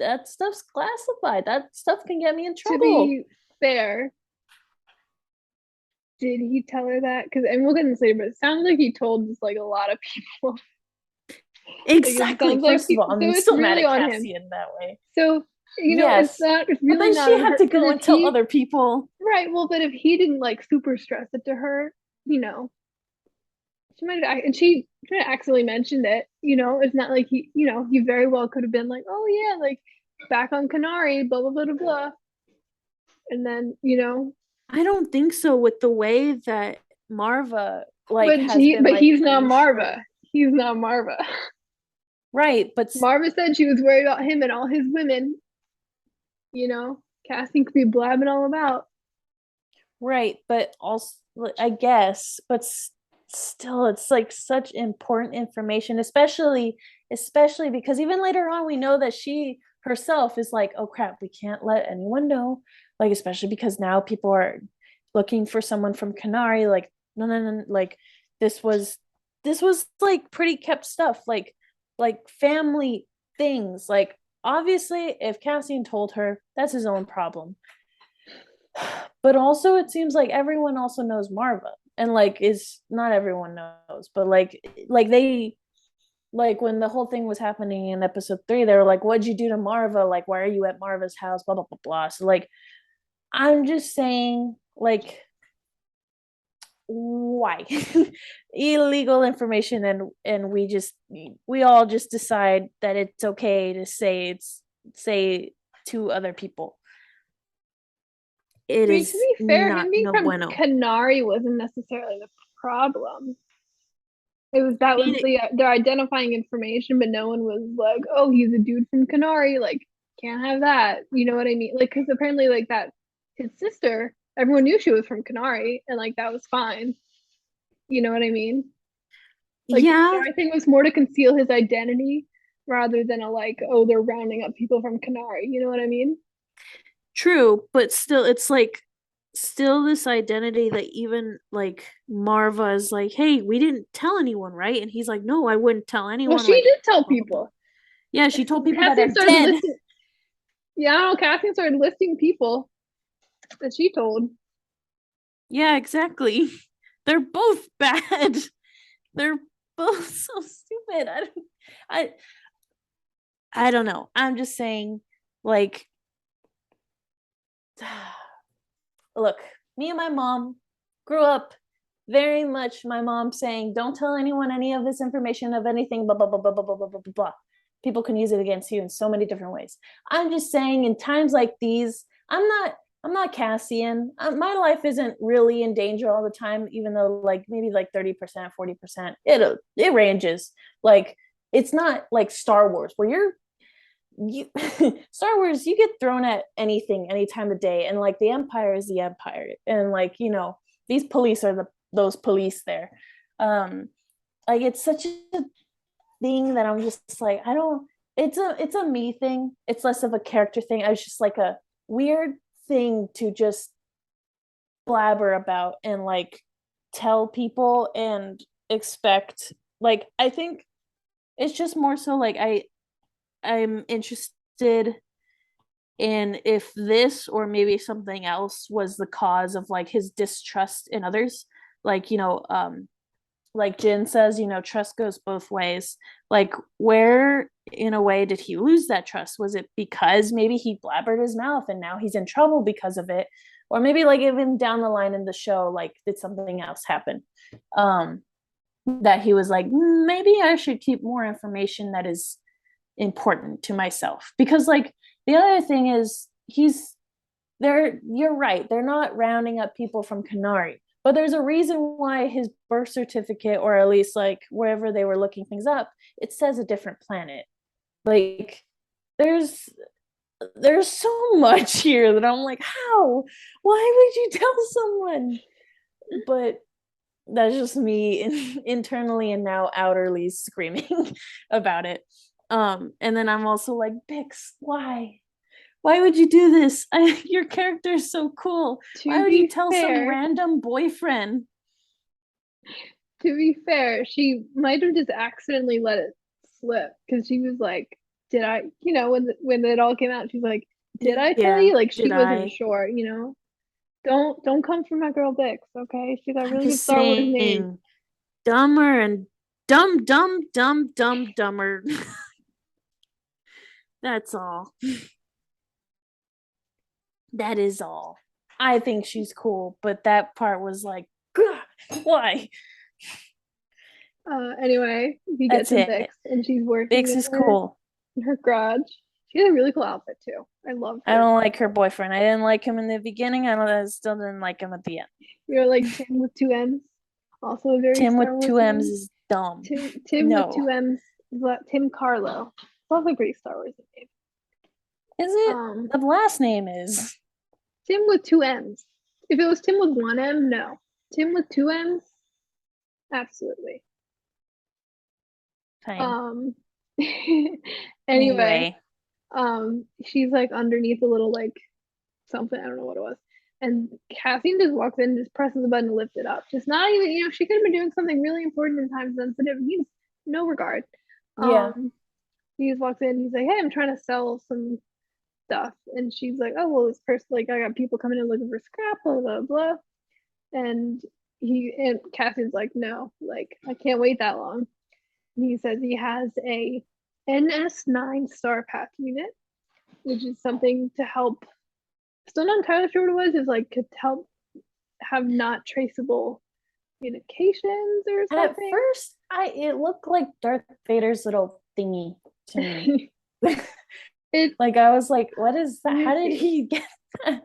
S3: that stuff's classified. That stuff can get me in trouble.
S2: To be fair, did he tell her that? And we'll get into later, but it sounds like he told just like a lot of people.
S3: Exactly.
S2: Like,
S3: First of all, I'm still really mad at Cassian that way.
S2: So
S3: yes.
S2: it's really
S3: but then
S2: not
S3: she had to go and tell other people.
S2: Right. Well, but if he didn't like super stress it to her, she might have, and she accidentally mentioned it. It's not like he very well could have been like, oh yeah, like back on Canary, blah blah blah blah blah. And then
S3: I don't think so, with the way that Marva
S2: but he's not Marva. He's not Marva.
S3: Right, but
S2: Marva said she was worried about him and all his women. Casting could be blabbing all about.
S3: Right, but also I guess, but still, it's like such important information, especially because even later on we know that she herself is like, oh crap, we can't let anyone know, like especially because now people are looking for someone from Canary. Like no, like this was like pretty kept stuff, like family things. Like obviously if Cassian told her, that's his own problem, but also it seems like everyone also knows Marva, and like is not everyone knows, but like they, like when the whole thing was happening in episode 3, they were like, what'd you do to Marva, like why are you at Marva's house, blah blah blah blah. So like I'm just saying, like, why illegal information, and we all just decide that it's okay to say to other people. It is, to be fair, him being from bueno.
S2: Canary wasn't necessarily the problem. It was they're identifying information, but no one was like, oh, he's a dude from Canary, like can't have that. You know what I mean? Like, because apparently like that his sister, everyone knew she was from Canary, and like that was fine. You know what I mean? Like the
S3: Yeah,
S2: Kenari thing was more to conceal his identity rather than a like, oh, they're rounding up people from Kenari. You know what I mean?
S3: true, but still, it's like still this identity that even like Marva is like, hey, we didn't tell anyone, right? And he's like, no, I wouldn't tell
S2: Well,
S3: anyone.
S2: she
S3: Like,
S2: did tell
S3: blah blah blah.
S2: people.
S3: Yeah, she told people that
S2: Cassian
S3: are
S2: started
S3: dead.
S2: listing. Yeah, I don't know. Cassian started listing people that she told.
S3: Yeah, exactly. They're both bad. They're both so stupid. I I don't know. I'm just saying, like, look, me and my mom grew up very much my mom saying, don't tell anyone any of this information of anything, blah, blah, blah, blah, blah, blah, blah, blah, blah. People can use it against you in so many different ways. I'm just saying in times like these, I'm not Cassian. My life isn't really in danger all the time, even though like maybe like 30%, 40%. It ranges. Like it's not like Star Wars where you Star Wars, you get thrown at anything any time of day, and like the Empire is the Empire, and like these police are those police there. Um, like it's such a thing that I'm just like I don't. It's a me thing. It's less of a character thing. I was just like a weird thing to just blabber about and like tell people and expect. Like I think it's just more so like I'm interested in if this or maybe something else was the cause of like his distrust in others. Like, like Jin says, trust goes both ways. Like, where in a way did he lose that trust? Was it because maybe he blabbered his mouth and now he's in trouble because of it? Or maybe like even down the line in the show, like did something else happen? That he was like, maybe I should keep more information that is important to myself. Because like the other thing is you're right, they're not rounding up people from Canary, but there's a reason why his birth certificate, or at least like wherever they were looking things up, it says a different planet. Like there's there's so much here that I'm like, how? Why would you tell someone? But that's just me internally and now outerly screaming about it. And then I'm also like, Bix, why would you do this? Your character is so cool. Why
S2: To
S3: would you
S2: be
S3: tell some
S2: fair,
S3: random boyfriend?
S2: she might have just accidentally let it slip because she was like, "Did I?" When it all came out, she's like, "Did I tell
S3: Yeah,
S2: you?" Like
S3: did
S2: she wasn't
S3: I?
S2: sure. Don't come for my girl Bix, okay? She got a
S3: I'm
S2: really good
S3: just
S2: Star Wars name.
S3: saying, dumber and dumber. That's all. That is all. I think she's cool, but that part was like, why?
S2: Anyway, we get
S3: That's
S2: to Bix,
S3: it.
S2: and she's working
S3: Bix
S2: in
S3: is cool.
S2: her garage. She has a really cool outfit too. I love
S3: I
S2: her.
S3: don't like her boyfriend. I didn't like him in the beginning. I still didn't like him at the end.
S2: You're like Tim with two M's, also a very
S3: Tim
S2: Star
S3: with
S2: Wars
S3: two M's
S2: name.
S3: is dumb.
S2: Tim with
S3: No.
S2: two M's. Tim Carlo. Also a pretty Star Wars name.
S3: Is it?
S2: Um,
S3: The last name is.
S2: Tim with two M's. If it was Tim with one M, no. Tim with two M's, absolutely.
S3: Fine.
S2: Um, anyway,
S3: Anyway.
S2: she's like underneath a little like something, I don't know what it was. And Cassian just walks in and just presses the button to lift it up. Just not even, she could have been doing something really important and time sensitive. He's no regard.
S3: Yeah.
S2: He just walks in, he's like, "Hey, I'm trying to sell some stuff." And she's like, "Oh, well, this person, like, I got people coming in looking for scrap, blah, blah, blah." And Cassian's like, "No, like, I can't wait that long." And he says he has a NS9 Star Pack unit, which is something to help. Still not entirely sure what it was. Is like could help have not traceable communications or
S3: At
S2: something.
S3: first, it looked like Darth Vader's little thingy to me.
S2: It
S3: Like I was like, what is
S2: let
S3: that?
S2: me
S3: How did
S2: see.
S3: he get that?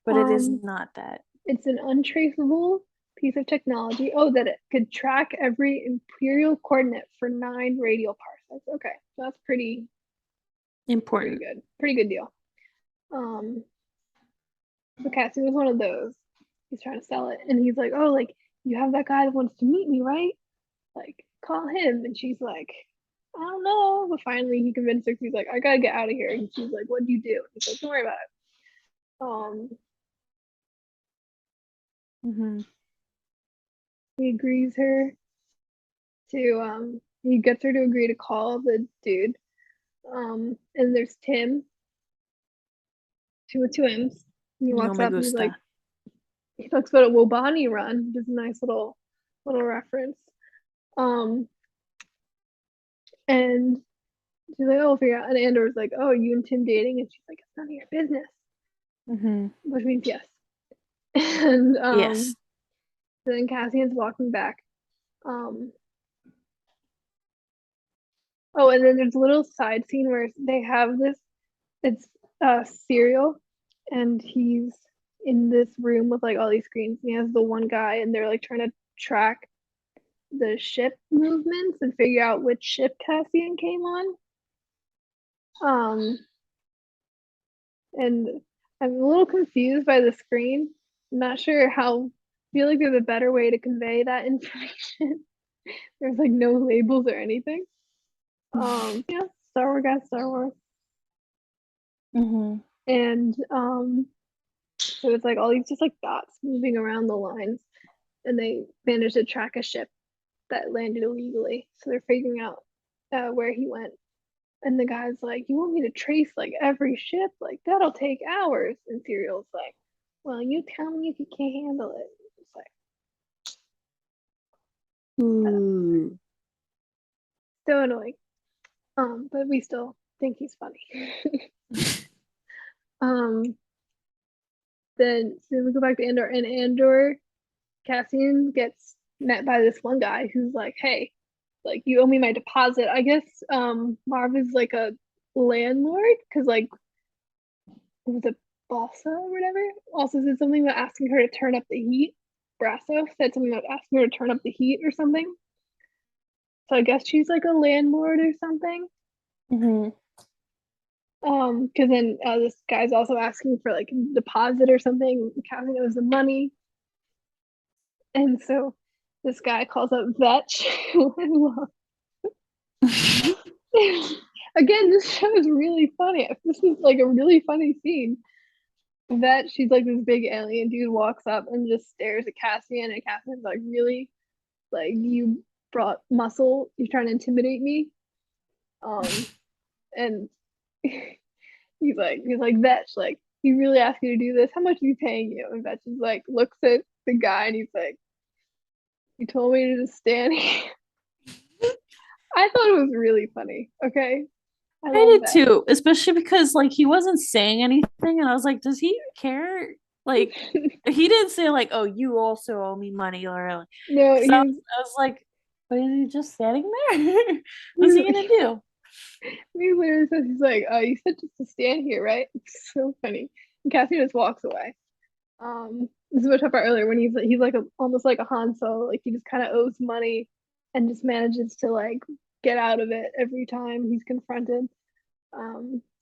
S3: But it is not that.
S2: It's an untraceable piece of technology. Oh, that it could track every imperial coordinate for 9 radial parsecs. Okay, so that's pretty
S3: Important.
S2: good. Pretty good deal. So Cassie was one of those. He's trying to sell it, and he's like, "Oh, like you have that guy that wants to meet me, right?" like, call him. And she's like, I don't know. But finally he convinced her. He's like, I gotta get out of here. And she's like, what'd you do? He's like, don't worry about it. He agrees her to he gets her to agree to call the dude. And there's Tim, two with two M's. And he
S3: No
S2: walks
S3: me
S2: up and he's like,
S3: gusta.
S2: he talks about a Wobani run, which is a nice little reference. And she's like, oh, we'll figure out. And Andor's like, oh, are you and Tim dating? And she's like, it's none of your business. Which means yes. And
S3: Yes.
S2: then Cassian's walking back. Oh, and then there's a little side scene where they have this, it's cereal, and he's in this room with like all these screens, and he has the one guy, and they're like trying to track the ship movements and figure out which ship Cassian came on. And I'm a little confused by the screen. I'm not sure how, I feel like there's a better way to convey that information. There's like no labels or anything. Yeah, Star Wars got Star Wars. And so it's like all these just like dots moving around the lines, and they managed to track a ship that landed illegally. So they're figuring out where he went. And the guy's like, you want me to trace like every ship? Like that'll take hours. And Serial's like, well, you tell me if you can't handle it. It's like so annoying. But we still think he's funny. Then so we go back to Andor, and Andor, Cassian gets met by this one guy who's like, hey, like you owe me my deposit. I guess Marv is like a landlord because like it was a Balsa or whatever. Also said something about asking her to turn up the heat. Brasso said something about asking her to turn up the heat or something. So I guess she's like a landlord or something. Because then this guy's also asking for like a deposit or something. Cassian owes the money, and so this guy calls up Vetch. Again, this show is really funny. This is like a really funny scene. That she's like this big alien dude walks up and just stares at Cassian, and Cassian's like, really? Like you brought muscle? You're trying to intimidate me? And he's like, Vetch, like, he really asked you to do this. How much are you paying you? And Vetch is like, looks at the guy and he's like, you told me to just stand here. I thought it was really funny. Okay.
S3: I did too, especially because like he wasn't saying anything, and I was like, does he care? Like he didn't say like, oh, you also owe me money, or like,
S2: no,
S3: I was like, but is he just standing there? What's he gonna do?
S2: He literally says, he's like, you said just to stand here, right? It's so funny. And Cassian just walks away. This is what I talked about earlier when he's like almost like a Han Solo, like he just kind of owes money and just manages to like get out of it every time he's confronted.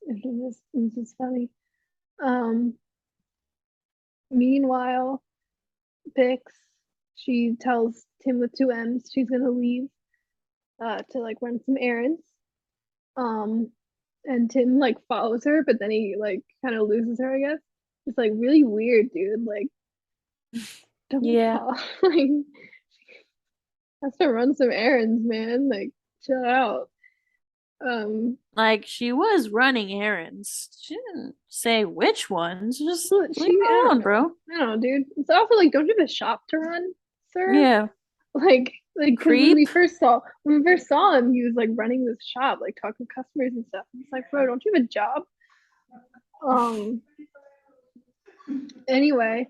S2: It's just funny. Meanwhile, Bix, she tells Tim with two M's she's gonna leave to like run some errands. And Tim like follows her, but then he like kind of loses her, I guess. It's like really weird, dude. Like, don't like has to run some errands, man. Like, chill out.
S3: Like she was running errands. She didn't say which ones. Just leave
S2: she,
S3: me alone, bro.
S2: I don't know, dude. It's also like, don't you have a shop to run, sir?
S3: Yeah.
S2: Like, because when we first saw him, he was like running this shop, like talking to customers and stuff. He's like, bro, don't you have a job? Anyway,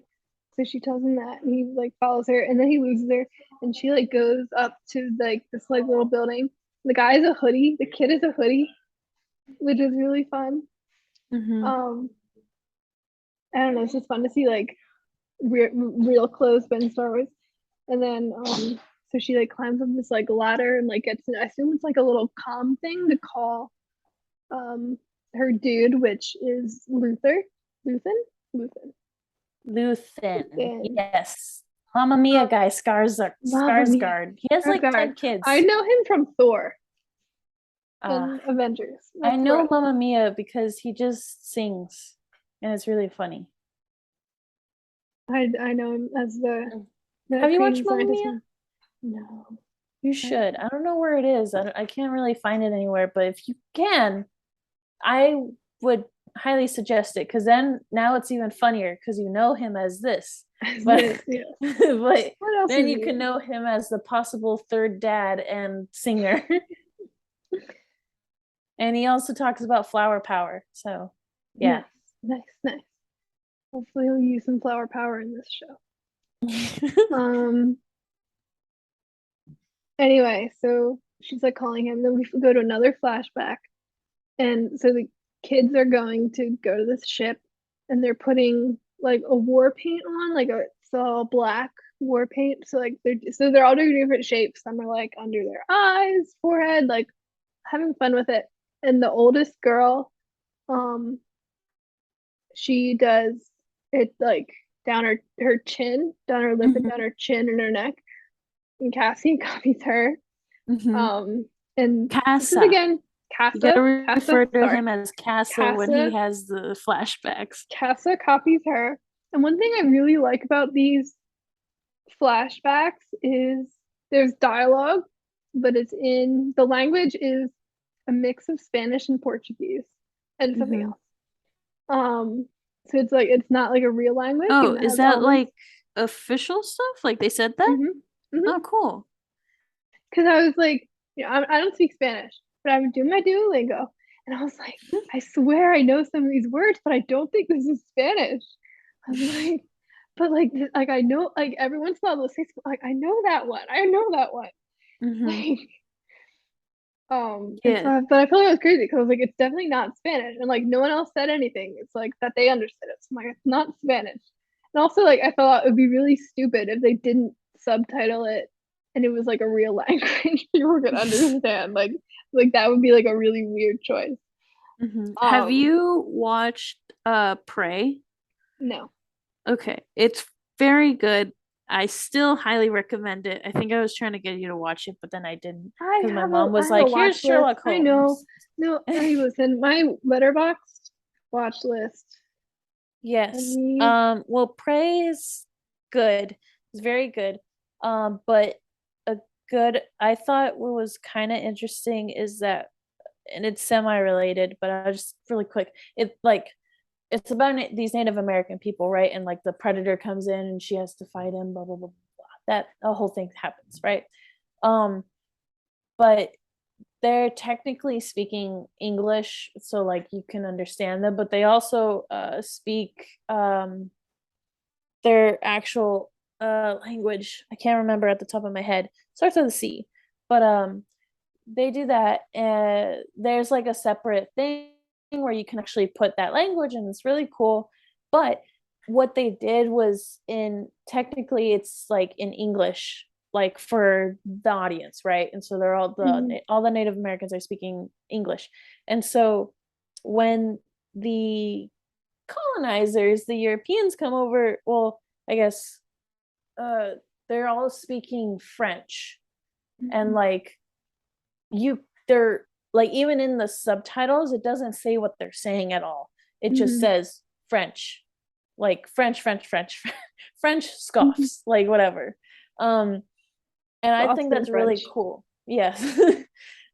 S2: so she tells him that, and he like follows her, and then he loses her, and she like goes up to like this like little building. The guy is a hoodie. The kid is a hoodie, which is really fun. I don't know. It's just fun to see like real clothes but in Star Wars. And then so she like climbs up this like ladder and like gets. I assume it's like a little comm thing to call her dude, which is Luthen.
S3: Yes. Mamma Mia guy,
S2: Mamma Mia.
S3: Skarsgård. He has like 10 kids.
S2: I know him from Thor
S3: Uh,
S2: and Avengers.
S3: I
S2: That's
S3: know
S2: where
S3: Mamma Mia because he just sings and it's really funny.
S2: I know him as the
S3: Have you watched
S2: crazy
S3: Mamma
S2: scientist.
S3: Mia?
S2: No.
S3: You should. I don't know where it is. I can't really find it anywhere, but if you can, I would highly suggest it because then now it's even funnier because you know him as this. But,
S2: Yeah.
S3: but
S2: What else
S3: then
S2: is
S3: you
S2: he
S3: can
S2: in?
S3: know him as the possible third dad and singer. And he also talks about flower power. So, yeah.
S2: Nice. Hopefully he'll use some flower power in this show. Anyway, so she's like calling him. Then we go to another flashback. And so the kids are going to go to this ship and they're putting like a war paint on, like it's all black war paint. So like they're all doing different shapes. Some are like under their eyes, forehead, like having fun with it. And the oldest girl, she does it like down her chin, down her lip and down her chin and her neck. And Cassie copies her. And this is
S3: Casa.
S2: again
S3: You gotta
S2: Casa,
S3: refer to
S2: sorry.
S3: him as Casa when he has the flashbacks.
S2: Casa copies her. And one thing I really like about these flashbacks is there's dialogue, but it's in the language is a mix of Spanish and Portuguese and something else. So it's like it's not like a real language.
S3: Oh, is that like official stuff? Like they said that? Oh, cool.
S2: Because I was like, you know, I don't speak Spanish, but I'm doing my Duolingo, and I was like, I swear I know some of these words, but I don't think this is Spanish. I was like, but like I know, like every once in a while they'll say, like I know that one, like,
S3: Yeah.
S2: but I feel like it was crazy because I was like, it's definitely not Spanish, and like no one else said anything. It's like that they understood it. So I'm like, it's not Spanish. And also like I thought it would be really stupid if they didn't subtitle it and it was like a real language people could understand. Like that would be like a really weird choice.
S3: Have you watched Prey?
S2: No.
S3: Okay, it's very good. I still highly recommend it. I think I was trying to get you to watch it, but then I didn't because my mom was like, "Here's Sherlock Holmes."
S2: I know. No, I was in my Letterboxd watch list.
S3: Yes. Well, Prey is good. It's very good. But a good I thought what was kind of interesting is that, and it's semi-related, but I'll just really quick. It's about these Native American people, right? And like the predator comes in and she has to fight him, blah blah blah blah. That the whole thing happens, right? But they're technically speaking English, so like you can understand them, but they also speak their actual language. I can't remember at the top of my head. Starts with a C, but they do that, and there's like a separate thing where you can actually put that language, and it's really cool. But what they did was in technically it's like in English, like for the audience, right? And so they're all the Native Americans are speaking English, and so when the colonizers, the Europeans come over, well, I guess they're all speaking French, and like they're like even in the subtitles it doesn't say what they're saying at all. It just says French, like French scoffs, like whatever. And I think that's really cool. Yes.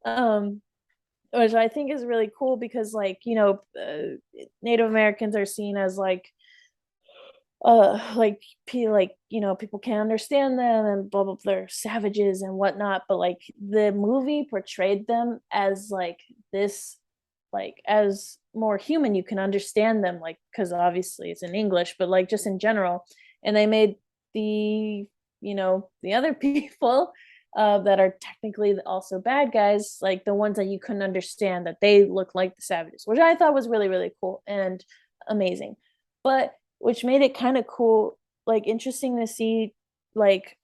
S3: Which I think is really cool because like Native Americans are seen as like people can't understand them and blah blah, they're savages and whatnot, but like the movie portrayed them as like this, like as more human, you can understand them, like because obviously it's in English, but like just in general. And they made the other people that are technically also bad guys, like the ones that you couldn't understand, that they look like the savages, which I thought was really really cool and amazing. But which made it kind of cool, like interesting to see like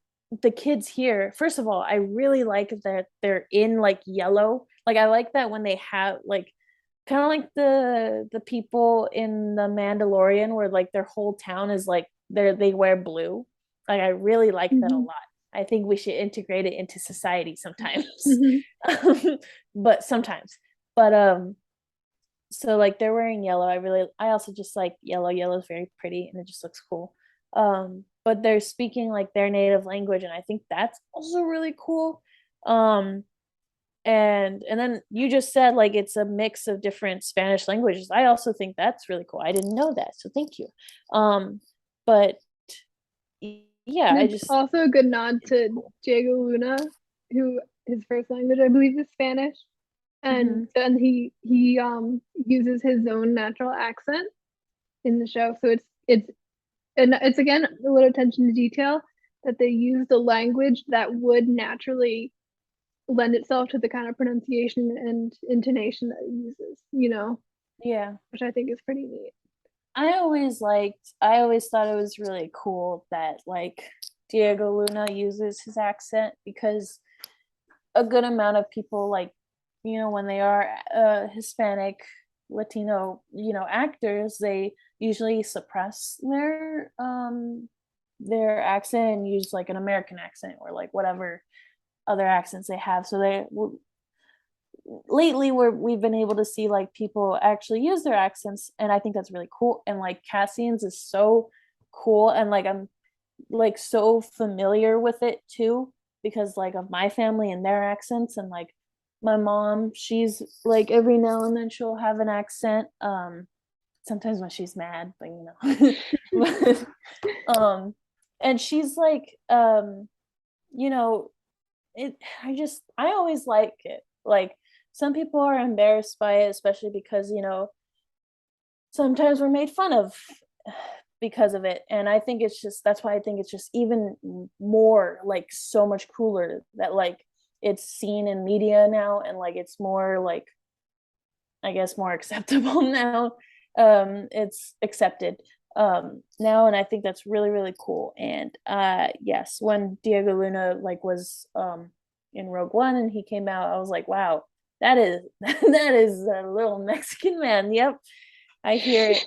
S3: the kids here. First of all, I really like that they're in like yellow. Like I like that when they have like kind of like the people in the Mandalorian where like their whole town is like they wear blue. Like I really like that a
S2: Mhm.
S3: lot. I think we should integrate it into society sometimes.
S2: Mhm.
S3: But sometimes. But so like they're wearing yellow. I also just like yellow. Yellow is very pretty and it just looks cool. But they're speaking like their native language, and I think that's also really cool. Um, and then you just said like it's a mix of different Spanish languages. I also think that's really cool. I didn't know that, so thank you. But yeah,
S2: And
S3: I
S2: it's
S3: just
S2: also a good nod
S3: it's
S2: to
S3: cool.
S2: Diego Luna, who his first language I believe is Spanish, and
S3: Mm-hmm.
S2: then he uses his own natural accent in the show. So it's again a little attention to detail that they use the language that would naturally lend itself to the kind of pronunciation and intonation that it uses,
S3: Yeah.
S2: which I think is pretty neat.
S3: I always thought it was really cool that like Diego Luna uses his accent, because a good amount of people, like, when they are Hispanic, Latino, actors, they usually suppress their accent and use like an American accent or like whatever other accents they have. So lately we've been able to see like people actually use their accents, and I think that's really cool. And like Cassian's is so cool, and like I'm like so familiar with it too, because like of my family and their accents. And like my mom, she's like every now and then she'll have an accent, sometimes when she's mad, but but, and she's like, you know it I always like it. Like some people are embarrassed by it, especially because sometimes we're made fun of because of it. And I think it's just that's why I think it's just even more like so much cooler that like it's seen in media now, and like it's more like, I guess, more acceptable now. It's accepted now, and I think that's really really cool. And yes, when Diego Luna like was in Rogue One and he came out, I was like, wow, that is that is a little Mexican man. Yep, I hear it.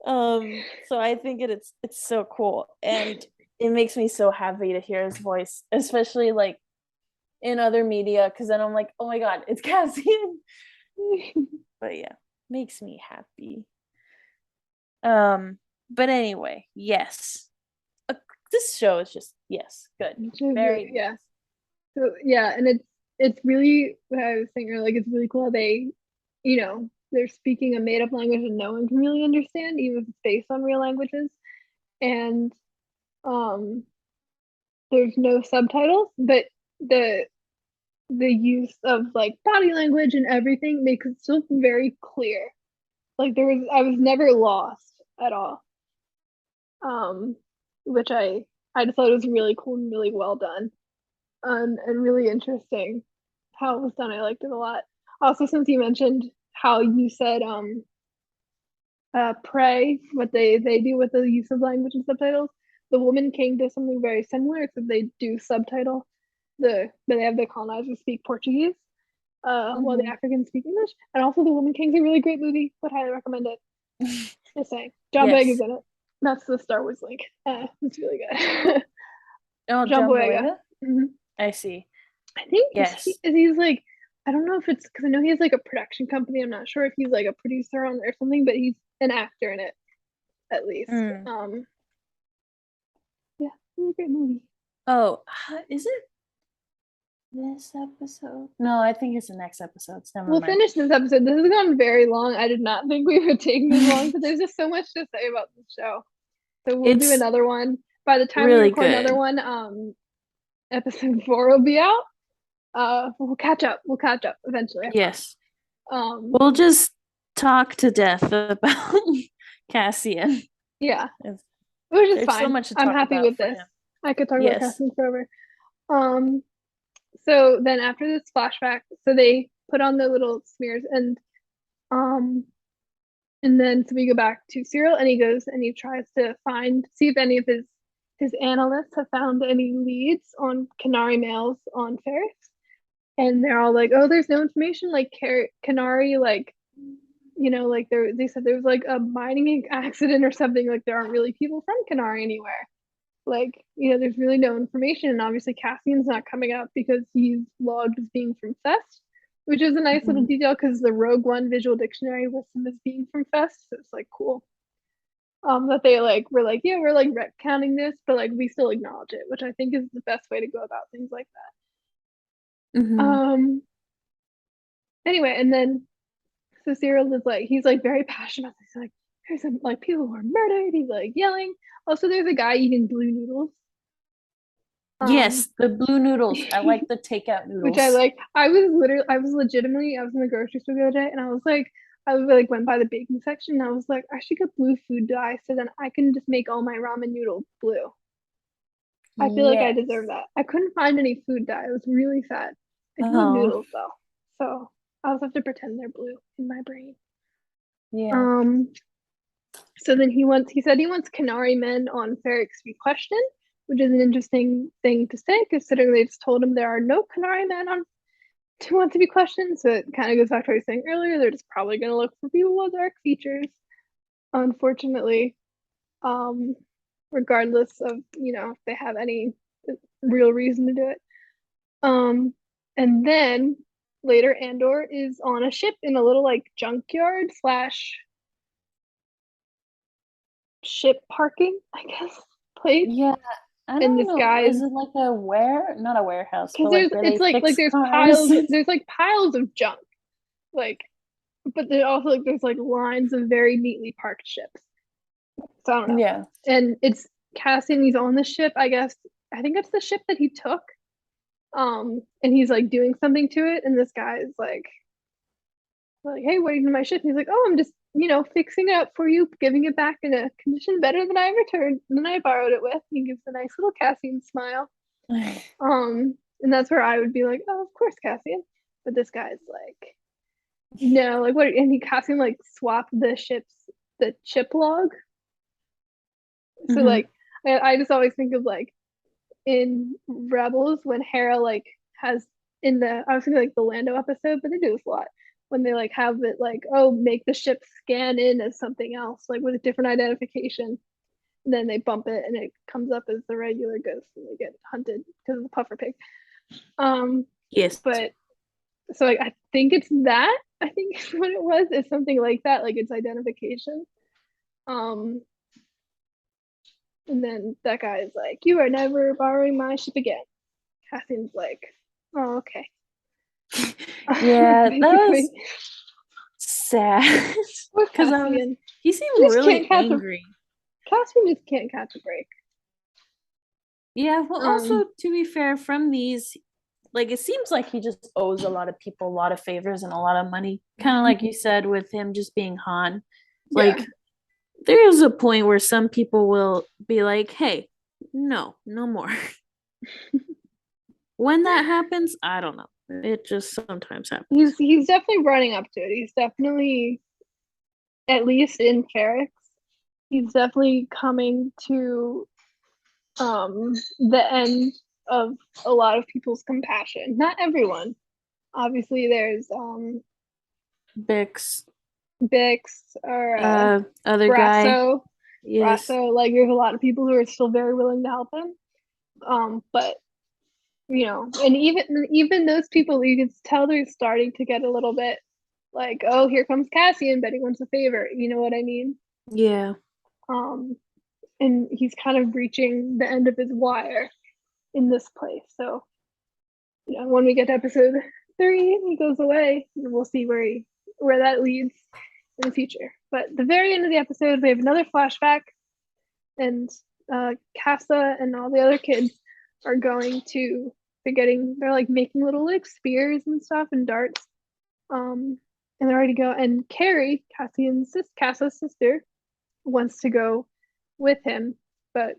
S3: So I think it's so cool, and it makes me so happy to hear his voice, especially like in other media, because then I'm like, oh my god, it's Cassian. But yeah, makes me happy. um but anyway, yes, uh, this show is just, yes, good, very
S2: Yeah.
S3: nice.
S2: So yeah, and it's really what I was saying earlier, like it's really cool how they're speaking a made up language that no one can really understand, even if it's based on real languages. And um there's no subtitles, but the the use of like body language and everything makes it still very clear. Like I was never lost at all. Um which I just thought it was really cool and really well done. And really interesting how it was done. I liked it a lot. Also, since you mentioned how you said pray, what they do with the use of language and subtitles, the Woman King does something very similar, except they do subtitle but they have the colonizers speak Portuguese, while the
S3: Mm-hmm.
S2: Africans speak English. And also, The Woman King's a really great movie. Would highly recommend it. Just saying, John Boyega is
S3: Yes.
S2: in it. That's the Star Wars link. It's really good.
S3: Oh,
S2: John
S3: John
S2: Boyega.
S3: Boyega.
S2: Mhm.
S3: I see.
S2: I think
S3: Yes.
S2: he's like, I don't know if it's because I know he has like a production company. I'm not sure if he's like a producer on or something, but he's an actor in it at least.
S3: Mm.
S2: Yeah, really great movie.
S3: Oh, is it this episode? No, I think it's the next episode. Never
S2: We'll
S3: mind.
S2: finish this episode. This has gone very long. I did not think we would take this long, but there's just so much to say about this show. So we'll do
S3: It's
S2: another one. By the time we
S3: really
S2: record another
S3: good.
S2: one, episode 4 will be out. We'll catch up. We'll catch up eventually, I promise.
S3: Yes.
S2: Um,
S3: We'll just talk to death about Cassian.
S2: yeah,
S3: It's-
S2: which is
S3: There's so
S2: fine.
S3: much to
S2: I'm
S3: talk
S2: happy
S3: about
S2: with
S3: for
S2: this.
S3: him.
S2: I could talk about
S3: Yes.
S2: casting forever. Um, so then after this flashback, so they put on the little smears um and then so we go back to Cyril and he goes and he tries to see if any of his analysts have found any leads on Canary males on Ferris. And they're all like, oh, there's no information, like Canary, like like they said there was like a mining accident or something, like there aren't really people from Canary anywhere. Like, there's really no information, and obviously Cassian's not coming up because he's logged as being from Fest, which is a nice little detail because the Rogue One visual dictionary lists him as being from Fest, so it's like cool. That they were like, yeah, we're like retconning this, but like we still acknowledge it, which I think is the best way to go about things like that. Anyway, and then so Cyril is like, he's like very passionate. He's like, there's some like people who are murdered. He's like yelling. Also, there's a guy eating blue noodles.
S3: Yes, the blue noodles. I like the takeout noodles.
S2: Which I like. I was legitimately, I was in the grocery store the other day, and I was like, went by the baking section, and I was like, I should get blue food dye so then I can just make all my ramen noodles blue. I feel like I deserve that. I couldn't find any food dye. It was really sad. I do love noodles though, so I'll just have to pretend they're blue in my brain.
S3: Yeah.
S2: So then he said he wants Canary men on Ferrix to be questioned, which is an interesting thing to say, considering they just told him there are no Canary men on to want to be questioned. So it kind of goes back to what I was saying earlier. They're just probably going to look for people with dark features, unfortunately, regardless of if they have any real reason to do it. And then later, Andor is on a ship in a little like junkyard slash ship parking, I guess, place.
S3: Yeah, I
S2: And
S3: don't
S2: this
S3: know.
S2: guy
S3: Is it like not a warehouse,
S2: because
S3: but like where they fix
S2: there's
S3: cars?
S2: piles of junk, like, but there's also like there's like lines of very neatly parked ships. So I don't know.
S3: Yeah.
S2: And it's Cassian. He's on the ship. I guess I think it's the ship that he took. And he's like doing something to it, and this guy is like, hey, what are you doing to my ship? And he's like, oh, I'm just fixing it up for you, giving it back in a condition better than I borrowed it with. He gives a nice little Cassian smile. And that's where I would be like, oh, of course, Cassian. But this guy's like, no, like what? And Cassian like swapped the chip log. So like, I just always think of like in Rebels when Hera like has I was thinking like the Lando episode, but they do this a lot when they like have it like, oh, make the ship scan in as something else, like with a different identification. And then they bump it and it comes up as the regular ghost and they get hunted because of the puffer pig.
S3: Yes.
S2: But so like I think it's that. I think what it was is something like that, like its identification. And then that guy is like, you are never borrowing my ship again. Cassian's like, oh, okay.
S3: Yeah, that was sad. Because he seemed really angry.
S2: Cassian just can't catch a break.
S3: Yeah, well, also to be fair, from these, like it seems like he just owes a lot of people a lot of favors and a lot of money. Kind of like you said with him just being Han. Like there is a point where some people will be like, hey, no more. When that happens, I don't know. It just sometimes happens.
S2: He's definitely running up to it. He's definitely, at least in Ferrix, he's definitely coming to the end of a lot of people's compassion. Not everyone. Obviously, there's
S3: Bix
S2: or
S3: other
S2: Brasso.
S3: guy.
S2: Yes. Brasso, like there's a lot of people who are still very willing to help him. But and even those people, you can tell they're starting to get a little bit like, oh, here comes Cassian, but he wants a favor. You know what I mean?
S3: Yeah.
S2: And he's kind of reaching the end of his wire in this place. So, when we get to episode 3, he goes away, and we'll see where that leads in the future. But the very end of the episode, we have another flashback, and Casa and all the other kids are they're like making little like spears and stuff and darts. And they're ready to go. And Carrie, Cassa's sister, wants to go with him, but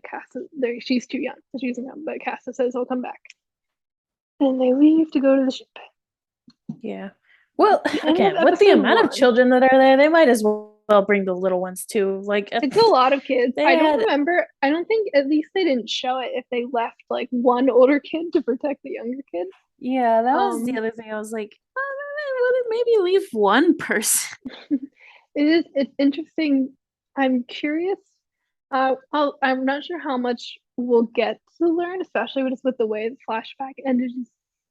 S2: she's too young, so she doesn't come. But Cassa says I'll come back. And they leave to go to the ship.
S3: Yeah. Well, again, with the amount of children that are there, they might as well bring the little ones too. Like
S2: it's a lot of kids. I don't think, at least they didn't show it, if they left like one older kid to protect the younger kid.
S3: Yeah, that was the other thing. I was like, maybe leave one person.
S2: It's interesting. I'm curious. I'm not sure how much we'll get to learn, especially with the way the flashback ended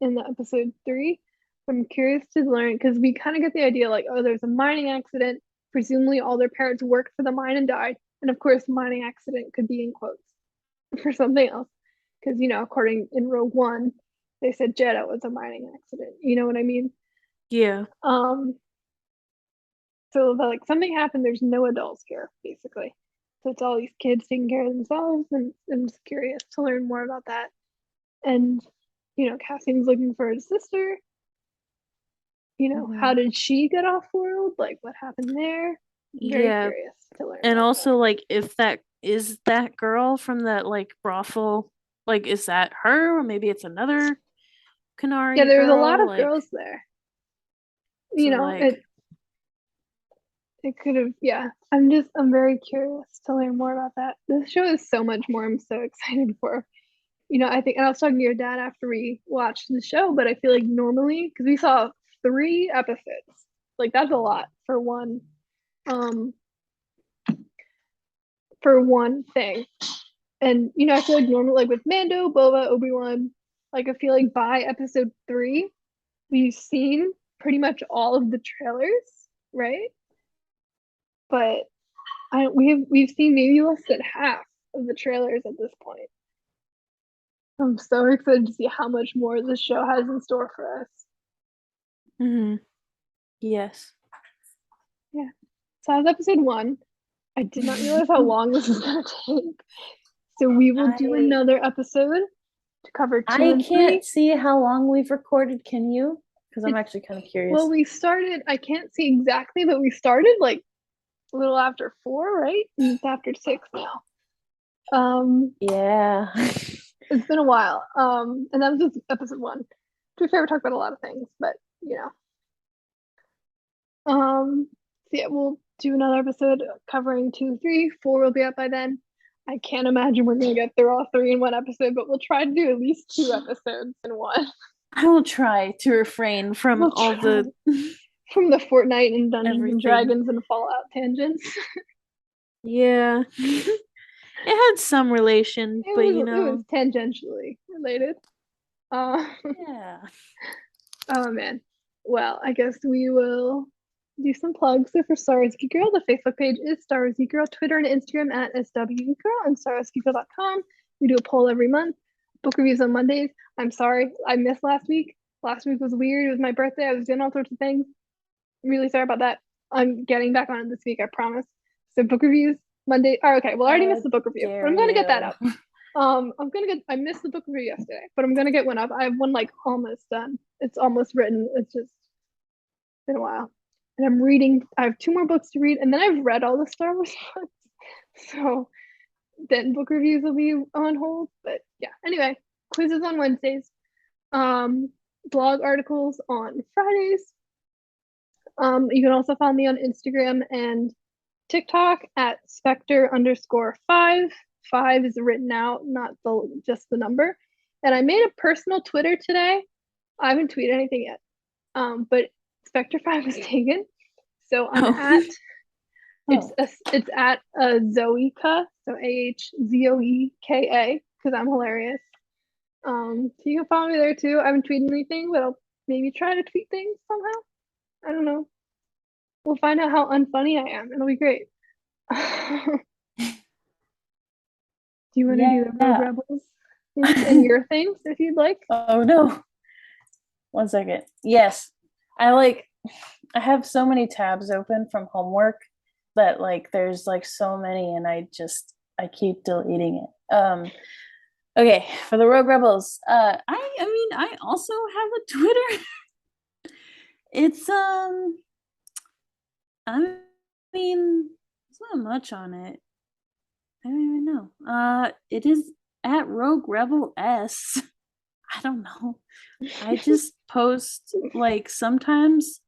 S2: in the episode 3. I'm curious to learn because we kind of get the idea like, oh, there's a mining accident. Presumably, all their parents worked for the mine and died. And of course, mining accident could be in quotes for something else. Because, according in Rogue One, they said Jeddah was a mining accident. You know what I mean?
S3: Yeah.
S2: So like something happened, there's no adults here, basically. So it's all these kids taking care of themselves, and I'm just curious to learn more about that. And Cassian's looking for his sister. How did she get off world? Like what happened there? Very curious to learn.
S3: And also, like, if that is that girl from that like brothel, like, is that her, or maybe it's another Canary?
S2: Yeah, there's
S3: girl?
S2: a lot of
S3: like,
S2: girls there.
S3: So, like,
S2: it could have, yeah. I'm very curious to learn more about that. This show is so much more. I'm so excited for. I think, and I was talking to your dad after we watched the show, but I feel like normally, because we saw 3 episodes, like that's a lot for one thing. And I feel like normally, like with Mando, Boba, Obi-Wan, like I feel like by episode 3, we've seen pretty much all of the trailers, right? But we've seen maybe less than half of the trailers at this point. I'm so excited to see how much more this show has in store for us.
S3: Yes.
S2: Yeah. So that was episode 1. I did not realize how long this was going to take. So we will do another episode to cover 2 and 3.
S3: I can't see how long we've recorded. Can you? Because I'm actually kind of curious.
S2: Well, we started, I can't see exactly, but we started like a little after 4, right? And it's after 6 now.
S3: Yeah.
S2: It's been a while. And that was just episode 1. To be fair, we talked about a lot of things, but so yeah, we'll do another episode covering 2, 3, 4 will be up by then. I can't imagine we're gonna get through all 3 in one episode, but we'll try to do at least 2 episodes in one.
S3: I will try to refrain from from
S2: the Fortnite and Dungeons and Dragons and Fallout tangents.
S3: Yeah. It had some relation, but it
S2: was tangentially related.
S3: Yeah.
S2: Oh man. Well, I guess we will do some plugs. So for Star Wars Geek Girl, the Facebook page is Star Wars Geek Girl, Twitter and Instagram at SWGirl, and StarWarsGeekGirl.com. We do a poll every month. Book reviews on Mondays. I'm sorry, I missed last week. Last week was weird. It was my birthday. I was doing all sorts of things. Really sorry about that. I'm getting back on it this week, I promise. So book reviews Monday. Oh, okay. Well, I already missed the book review, but I'm gonna get that up. I missed the book review yesterday, but I'm gonna get one up. I have one like almost done. It's almost written. It's just been a while. And I'm reading, I have 2 more books to read, and then I've read all the Star Wars books. So then book reviews will be on hold. But yeah, anyway, quizzes on Wednesdays. Blog articles on Fridays. You can also follow me on Instagram and TikTok at Spectre_5. 5 is written out, not just the number. And I made a personal Twitter today. I haven't tweeted anything yet. But Spectre 5 was taken. So I'm it's at Zoeka, so AHZOEKA, because I'm hilarious. So you can follow me there too. I haven't tweeted anything, but I'll maybe try to tweet things somehow. I don't know. We'll find out how unfunny I am. It'll be great. Do you want to do the Rogue Rebels and your things if you'd like?
S3: Oh no. 1 second. Yes. I have so many tabs open from homework that like there's like so many, and I keep deleting it. Okay, for the Rogue Rebels. I mean I also have a Twitter. It's I mean there's not much on it. I don't even know. It is at Rogue Rebel S. I don't know. I just post like sometimes.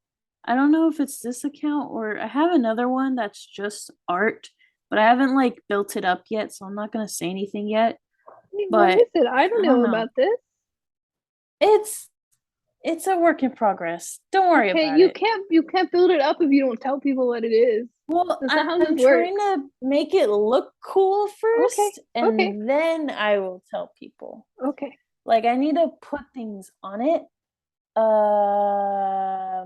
S3: I don't know if it's this account or I have another one that's just art, but I haven't like built it up yet, so I'm not gonna say anything yet.
S2: What is it? I don't know about this.
S3: It's a work in progress. Don't worry
S2: Okay,
S3: about
S2: you
S3: it.
S2: can't build it up if you don't tell people what it is.
S3: Well,
S2: That's not how
S3: I'm
S2: this
S3: trying
S2: works.
S3: to make it look cool first,
S2: Okay,
S3: and
S2: okay.
S3: then I will tell people.
S2: Okay.
S3: Like, I need to put things on it.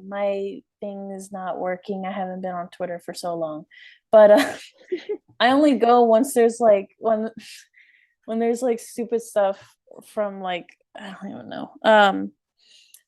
S3: My thing is not working. I haven't been on Twitter for so long, but I only go once there's like when there's like stupid stuff from like I don't even know.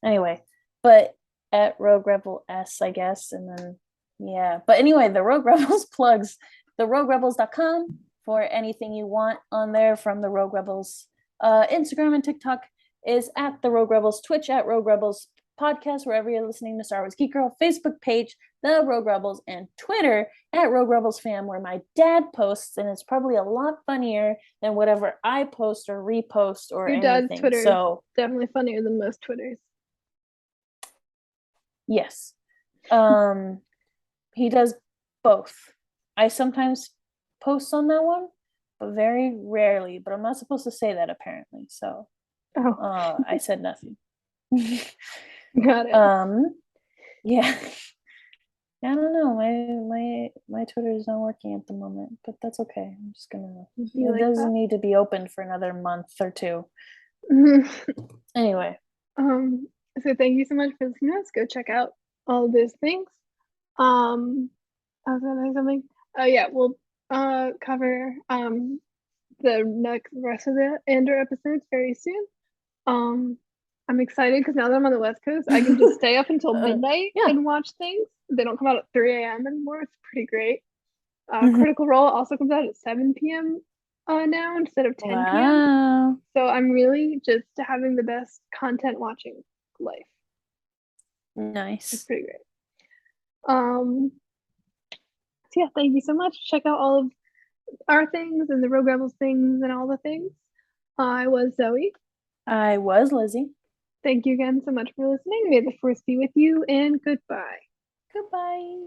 S3: Anyway, but at Rogue Rebel S, I guess, and then yeah. But anyway, the Rogue Rebels plugs the roguerebels.com for anything you want on there from the Rogue Rebels. Instagram and TikTok is at the Rogue Rebels, Twitch at Rogue Rebels podcast, wherever you're listening to Star Wars Geek Girl, Facebook page, the Rogue Rebels, and Twitter at Rogue Rebels Fam, where my dad posts, and it's probably a lot funnier than whatever I post or repost or
S2: Your
S3: anything.
S2: dad's Twitter
S3: So
S2: is definitely funnier than most Twitters.
S3: yes. He does both. I sometimes post on that one, but very rarely. But I'm not supposed to say that apparently. So I said nothing.
S2: Got it.
S3: Yeah. I don't know. My Twitter is not working at the moment, but that's okay. I'm just gonna. It doesn't need to be open for another month or two. Anyway.
S2: So thank you so much for listening to us. Go check out all of those things. I was gonna say something. Oh yeah, we'll cover the rest of the Andor episodes very soon. I'm excited because now that I'm on the West Coast, I can just stay up until midnight and watch things. They don't come out at 3 a.m. anymore. It's pretty great. Critical Role also comes out at 7 p.m. Now instead of 10 p.m. So I'm really just having the best content watching life.
S3: Nice.
S2: It's pretty great. So yeah, thank you so much. Check out all of our things and the Rogue Rebels things and all the things. I was Zoe.
S3: I was Lizzy.
S2: Thank you again so much for listening. May the force be with you, and goodbye.
S3: Goodbye.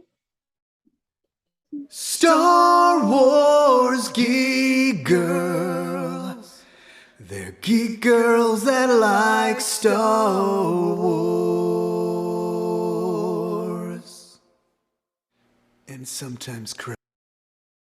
S1: Star Wars Geek Girls. They're geek girls that like Star Wars. And sometimes cry.